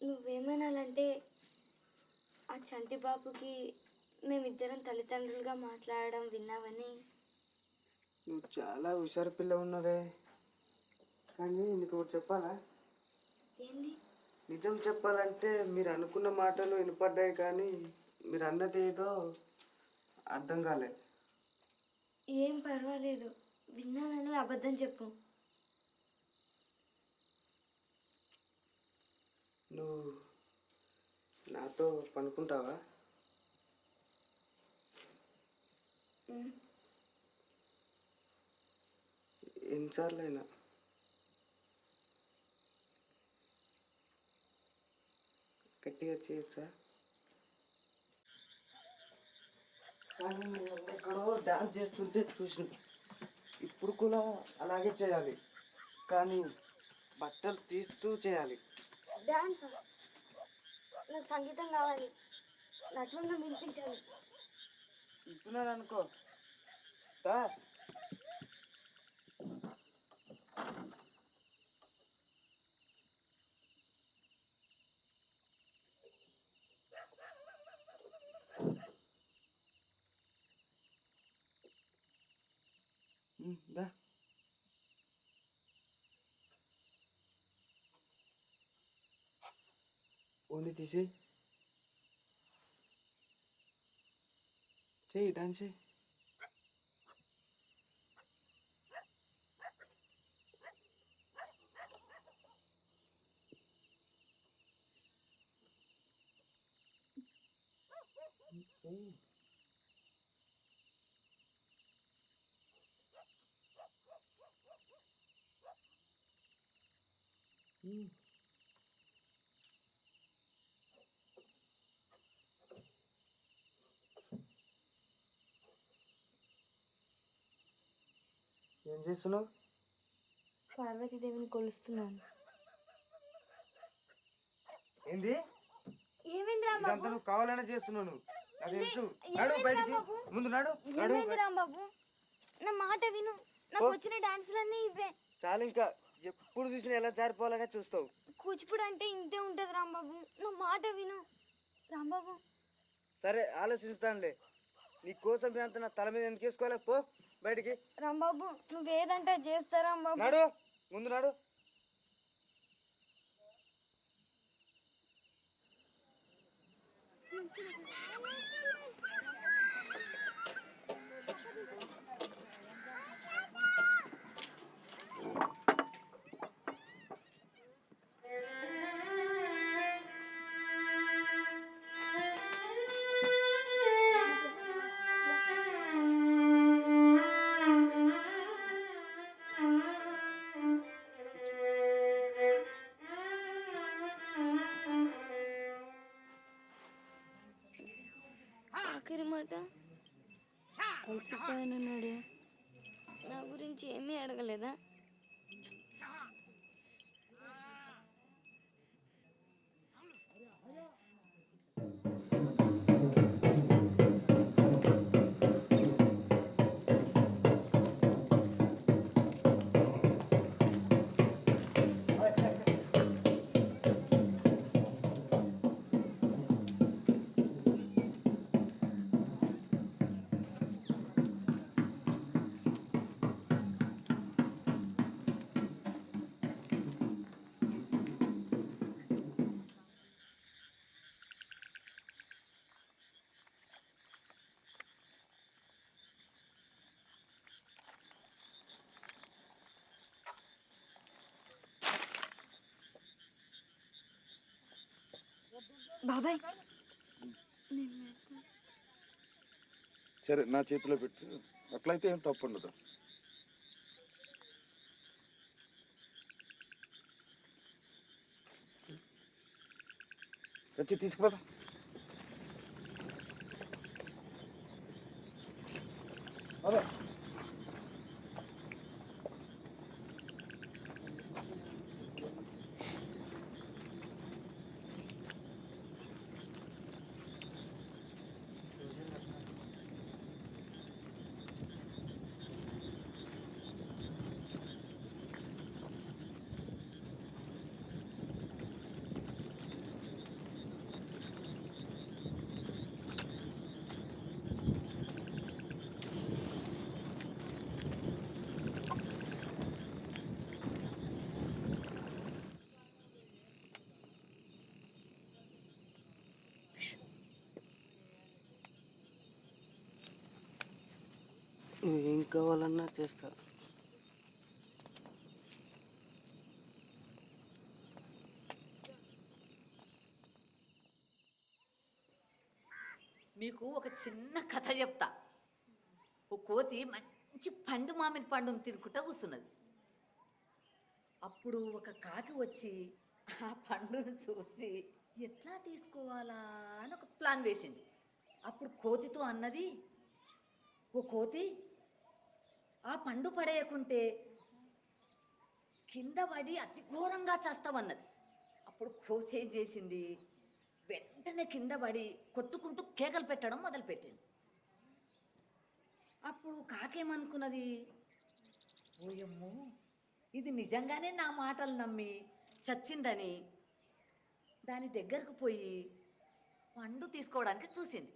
నువ్వేమనాలంటే ఆ చంటి బాబుకి మేమిద్దరం తల్లిదండ్రులుగా మాట్లాడడం విన్నావని. నువ్వు చాలా హుషారు పిల్ల ఉన్నదే. కానీ నీకు ఒకటి చెప్పాలా? ఏంది? నిజం చెప్పాలంటే మీరు అనుకున్న మాటలు వినపడ్డాయి, కానీ మీరు అన్నది ఏదో అర్థం కాలే. ఏం పర్వాలేదు, విన్నానని అబద్ధం చెప్పు. నువ్వు నాతో పనుకుంటావా? ఎన్నిసార్లు అయినా? గట్టిగా చేయొచ్చా? కానీ నేను ఎక్కడో డాన్స్ చేస్తుంటే చూసిన. ఇప్పుడు కూడా అలాగే చేయాలి, కానీ బట్టలు తీస్తూ చేయాలి. డాన్స్? నాకు సంగీతం కావాలి, నటనంగా వినిపించాలి. వింటున్నాను అనుకో. దా. దా. ఓన్లీ తీసేయి. చెయ్యి, డాన్స్ చెయ్యి. చెయ్యి. ఏం చేస్తున్నావు? పార్వతీదేవిని కొలుస్తున్నాను. ఏంది? ఏమైంది ఇదంతా రాంబాబు? నువ్వు కావాలనే చేస్తున్నావు. నాకు తెలుసు. నడు బయటికి. ముందు నడు. నడు. ఏమైంది రాంబాబు? నా మాట విను, నాకు వచ్చిన డాన్సులన్నీ ఇవే. చాలు, ఇంకా ఎప్పుడు చూసినా ఎలా జారిపోవాలనే చూస్తావు. కూచిపూడి అంటే ఇంతే ఉంటది రాంబాబు, నా మాట విను రాంబాబు. సరే, ఆలోచిస్తానులే. నీ కోసం అంత నా తల మీద ఎందుకు వేసుకోవాలి? పో బయటికి. రాంబాబు నువ్వేదంటే చేస్తా రాంబాబు. నడు, ముందు నడు. ఆఖరి మాట అలసిపోయానన్నాడే, నా గురించి ఏమీ అడగలేదా? బాబాయ్ సరే, నా చేతిలో పెట్టు. అట్లయితే ఏం తప్పు ఉండదు. వచ్చి తీసుకుపోదా. అదే కావాలన్నా చేస్తా. మీకు ఒక చిన్న కథ చెప్తా. ఒక కోతి మంచి పండు మామిడి పండును తినుకుంటా కూర్చున్నది. అప్పుడు ఒక కాకి వచ్చి ఆ పండును చూసి ఎట్లా తీసుకోవాలా అని ఒక ప్లాన్ వేసింది. అప్పుడు కోతితో అన్నది, ఓ కోతి, ఆ పండు పడేయకుంటే కింద పడి అతి ఘోరంగా చేస్తావన్నది. అప్పుడు కోతి ఏం చేసింది, వెంటనే కింద పడి కొట్టుకుంటూ కేకలు పెట్టడం మొదలుపెట్టింది. అప్పుడు కాకేమనుకున్నది, ఓయమ్మో ఇది నిజంగానే నా మాటలు నమ్మి చచ్చిందని దాని దగ్గరకు పోయి పండు తీసుకోవడానికి చూసింది.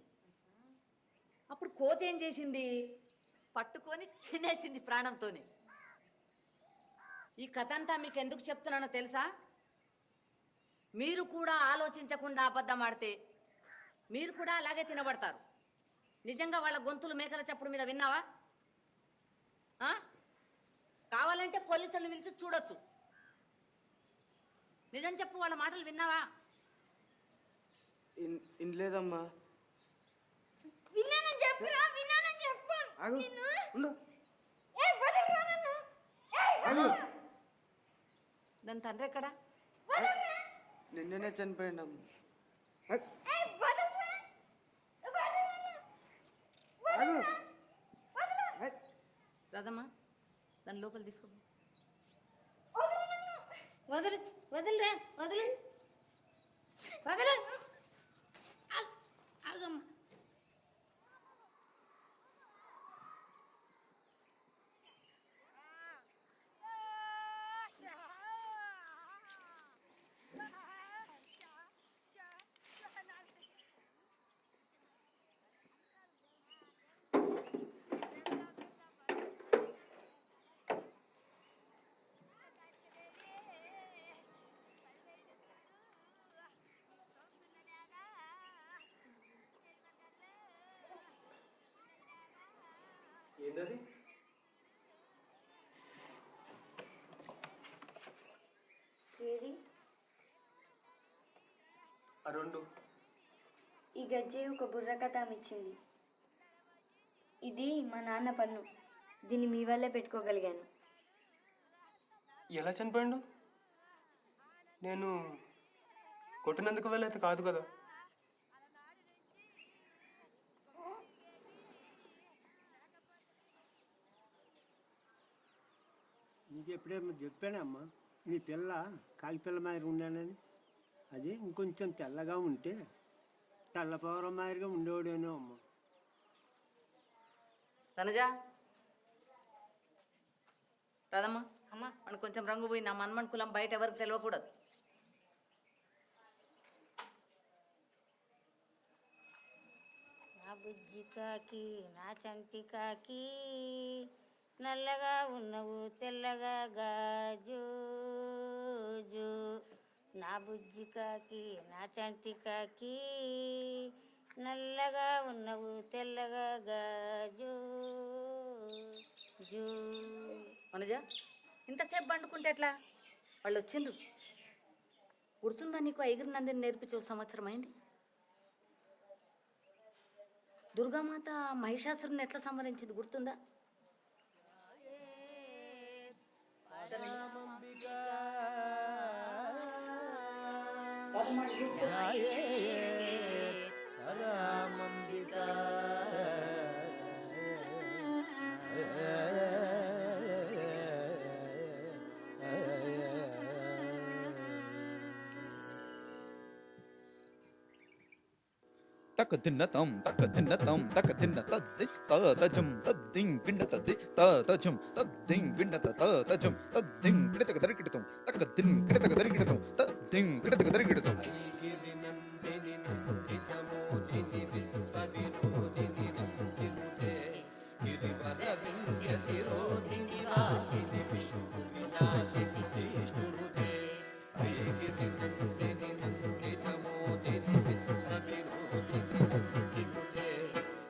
అప్పుడు కోతి ఏం చేసింది, పట్టుకొని తినేసింది ప్రాణంతోనే. ఈ కథ అంతా మీకు ఎందుకు చెప్తున్నానో తెలుసా? మీరు కూడా ఆలోచించకుండా అబద్ధం ఆడితే మీరు కూడా అలాగే తినబడతారు. నిజంగా వాళ్ళ గొంతులు మేకల చప్పుడు మీద విన్నావా? కావాలంటే పోలీసులను పిలిచి చూడొచ్చు. నిజం చెప్పు, వాళ్ళ మాటలు విన్నావా? ఇన్లేదమ్మా. విన్నానని చెప్పురా, విన్నానని చెప్పు. ఆగు, ఉండు. దాని తండ్రి ఎక్కడా? నిన్ననే చనిపోయిందమ్మా. రాదమ్మా, దాని లోపల తీసుకో. వదులు వదులురా, వదులు వదులు. ఆగమ్మా. ఏంటది? ఏది? ఆ రెండు. ఈ గజ్జె ఒక బుర్రకథ ఇచ్చింది. ఇది మా నాన్న పన్ను. దీన్ని మీ వల్లే పెట్టుకోగలిగాను. ఎలా చనిపోయాడు? నేను కొట్టినందుకు వెళ్ళైతే కాదు కదా. నీకు ఎప్పుడేమో చెప్పానమ్మా, నీ పిల్ల కాకి పిల్ల మాదిరి ఉన్నానని. అది ఇంకొంచెం తెల్లగా ఉంటే తెల్లపౌరం మాదిరిగా ఉండేవాడేనో అమ్మ. తనజా, రాదమ్మా. అమ్మా, మనకు కొంచెం రంగు పోయి నా మన్మన్ కులం బయట ఎవరికి తెలియకూడదు. నా బుజ్జి కాకి, నా చంటి కాకి, నల్లగా ఉన్నవు తెల్లగా గాజు. నా బుజ్జి కాకి, నా చంటి కాకి, నల్లగా ఉన్నవు తెల్లగా గాజు. మనజా, ఇంతసేపు పండుకుంటే ఎట్లా? వాళ్ళు వచ్చిండ్రు. గుర్తుందా నీకు? ఐగిరి నందిని నేర్పించే ఒక సంవత్సరం అయింది. దుర్గామాత మహిషాసురుని ఎట్లా సంహరించింది గుర్తుందా? తక దిన్న తం తక దిన్న తం తక దిన్న తద్ది తజం తద్దిం గిండ తద్ది తజం తద్దిం గిండ తజం తద్దిం గిడతక దరికిడతం తక దిన్ గిడతక దరికిడతం తద్దిం గిడతక దరికిడతం.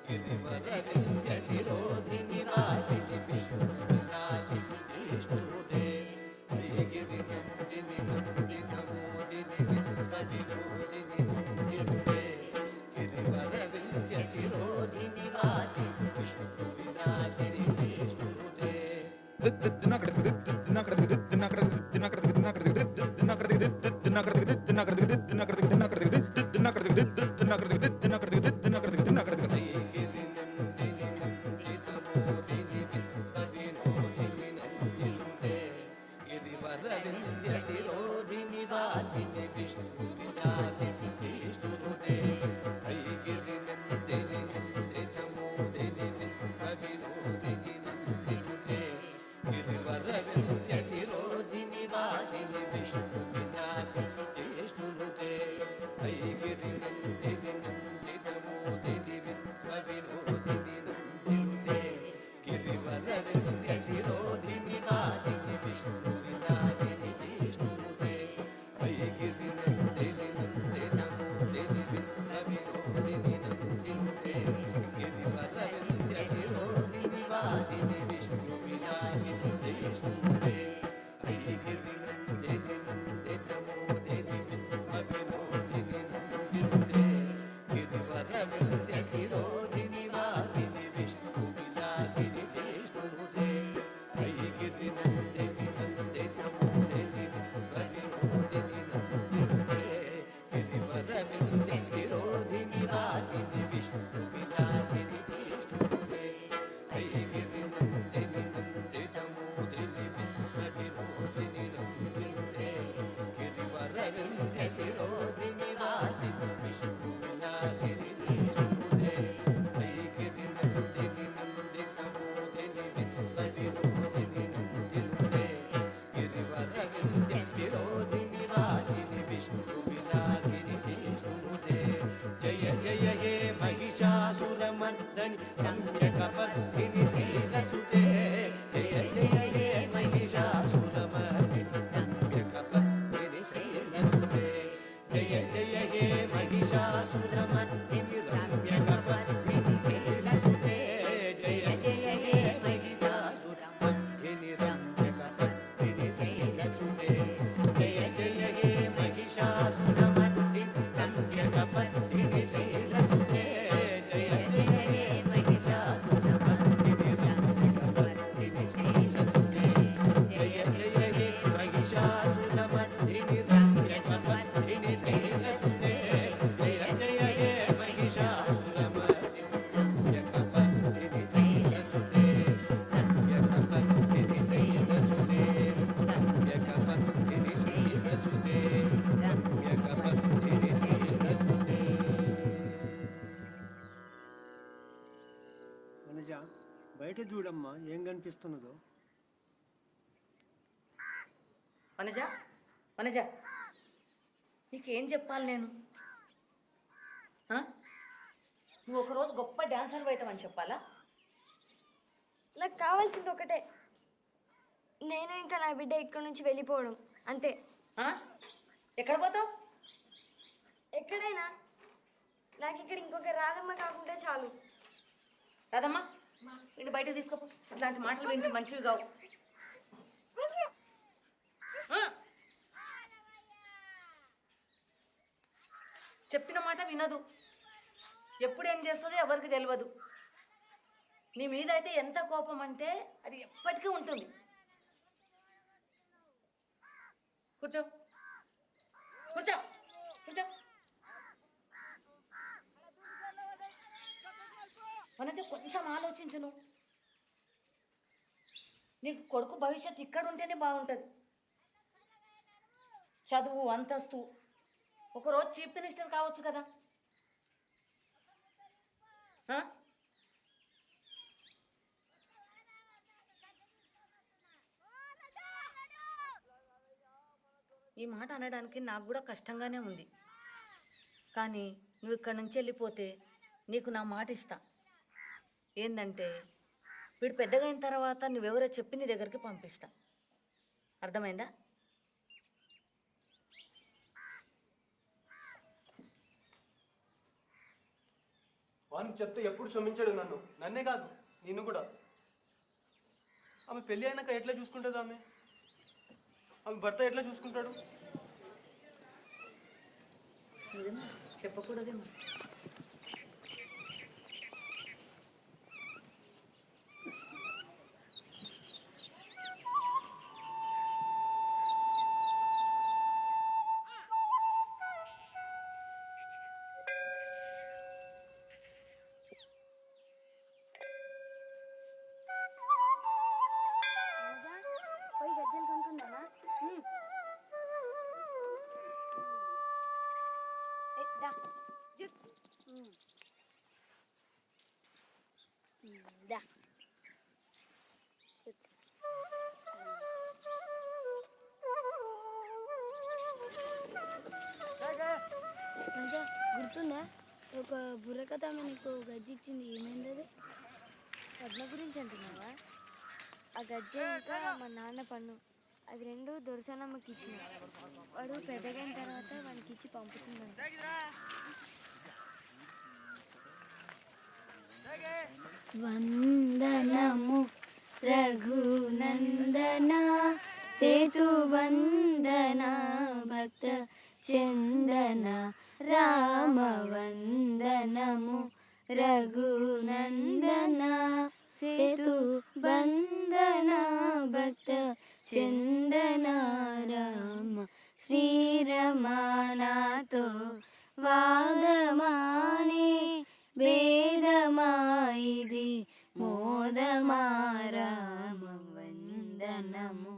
గిరివరవింద శిరోధి నివాసిని గిరివర వింధ్య శిరోధి నివాసిని విష్ణు విలాసిని విష్ణునుతే ఐగిరి నందిని నందిత మోదిని విశ్వ వినోదిని నందినుతే గిరివర వింధ్య శిరోధి నివాసిని విష్ణు విలాసిని విష్ణునుతే ఐగిరి నందిని నందిత మోదిని విశ్వ వినోదిని నందినుతే గిరివర వింధ్య శిరోధి నివాసిని విష్ణు విలాసిని విష్ణునుతే ఐగిరి నందిని నందిత మోదిని విశ్వ వినోదిని నందినుతే గిరివర వింధ్య శిరోధి నివాసిని విష్ణు విలాసిని విష్ణునుతే ఐగిరి నందిని నందిత మోదిని విశ్వ వినోదిని నందినుతే గిరివర వింధ్య శిరోధి నివాసిని విష్ణు విలాసిని విష్ణునుతే ఐగిరి నందిని నందిత మోదిని విశ్వ వినోదిని నందినుతే గిరివర వింధ్య శిరోధి నివాసిని విష్ణు విలాసిని విష్ణునుతే ఐగిరి నందిని నందిత మోదిని విశ్వ వినోదిని నందినుతే గిరివర వింధ్య శిరోధి నివాసిని విష్ణు విలాసిని విష్ణునుతే ఐగిరి నందిని నందిత మోదిని విశ్వ వినోదిని నందినుతే గిరివర వింధ్య శిరోధి నివాసిని విష్ణు విలాసిని విష్ణునుతే జయ జయ హే మహిషాసురమర్దని రమ్యకపర్దిని శీలసుతే జయ జయ హే మహిషాసురమర్దిని రమ్యకపర్దిని శీలసుతే జయ జయ హే మహిషాసురమర్దిని రమ్యకపర్దిని శీలసుతే జయ జయ హే మహిషాసురమర్దిని రమ్యకపర్దిని శీలసుతే జయ జయ హే మహిషాసురమర్దిని రమ్యకపర్దిని శీలసుతే జయ జయ హే మహిషాసురమర్దిని రమ్యకపర్దిని శీలసుతే జయ జయ హే మహిషాసురమర్దిని రమ్యకపర్దిని శీలసుతే జయ జయ హే మహిషాసురమర్దిని రమ్యకపర్దిని శీలసుతే రమ్యకపర్దిని శీలసుతే రమ్యకపర్దిని శీలసుతే రమ్యకపర్దిని శీలసుతే. వనజ బయట చూడమ్మా ఏం కనిపిస్తున్నదో. వనజ వనజ నీకేం చెప్పాలి నేను ఆ? నువ్వు ఒకరోజు గొప్ప డాన్సర్ అవుతావని చెప్పాలా? నాకు కావాల్సింది ఒకటే, నేను ఇంకా నా బిడ్డ ఇక్కడి నుంచి వెళ్ళిపోవడం అంతే. ఆ? ఎక్కడ పోతావు? ఎక్కడైనా నాకు ఇక్కడ ఇంకొక రాధమ్మ కాకుండా చాలు. రాదమ్మా వీడిని బయటకు తీసుకోపో. ఇట్లాంటి మాటలు వింటే మంచివి కావు. ఆ? చెప్పిన మాట వినదు. ఎప్పుడు ఏం చేస్తుందో ఎవరికి తెలియదు. నీ మీద అయితే ఎంత కోపం అంటే అది ఎప్పటికీ ఉంటుంది. కూర్చో కూర్చో కూర్చో. వనజ కొంచెం ఆలోచించు. నువ్వు నీకు కొడుకు భవిష్యత్తు ఇక్కడ ఉంటేనే బాగుంటుంది. చదువు అంతస్తు, ఒకరోజు చీఫ్ మినిస్టర్ కావచ్చు కదా. ఆ? ఈ మాట అనడానికి నాకు కూడా కష్టంగానే ఉంది. కానీ నువ్వు ఇక్కడి నుంచి వెళ్ళిపోతే నీకు నా మాట ఇస్తా. ఏంటంటే వీడు పెద్దగా అయిన తర్వాత నువ్వెవరో చెప్పి నీ దగ్గరికి పంపిస్తా. అర్థమైందా? వానికి చెప్తే ఎప్పుడు క్షమించాడు నన్నే కాదు నిన్ను కూడా. ఆమె పెళ్ళి అయినాక ఎట్లా చూసుకుంటుంది? ఆమె భర్త ఎట్లా చూసుకుంటాడు? చెప్పకూడదేమో. పోయి గజ్జలు కొనుక్కుందామా? దా మంచిగా గుర్తుందా ఒక బుర్రకథ ఆమె నీకు గజ్జి ఇచ్చింది ఏమైంది అది పద్మ గురించి అంటున్నావా? ఆ గజ్జె ఇంకా మా నాన్న పన్ను అవి రెండు దొరసానమ్మకి ఇచ్చిన. వాడు పెద్దగైన తర్వాత వానికి ఇచ్చి పంపుతున్నాను. వందనము రఘునందన సేతువందన భక్త చందన రామ వందనము రఘునందన సేతు బంధన భక్త చందన రామ శ్రీరమానాతో వాదమానే వేదమాయిది మోదమా రామ వందనము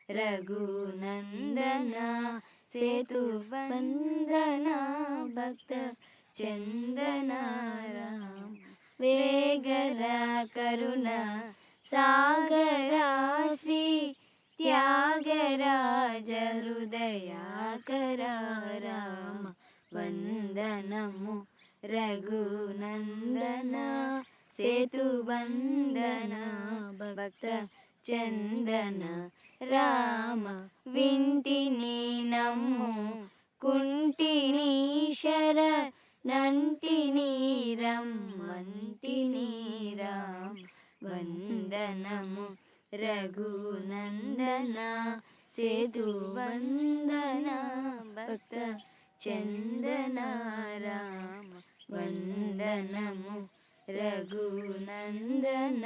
రఘునందన సేతు వందన భక్త చందన రామ వేగర కరుణ సాగరా శ్రీ త్యాగరాజ హృదయాకర రామ వందనము రఘునందన సేతుబంధన భక్త చందన రామ వింటిని నమ్ము కుంటిని శర నంటిని రమ్మంటిని రామ వందనము రఘునందన సేతుబంధన భక్త చందన రామ వందనము రఘునందన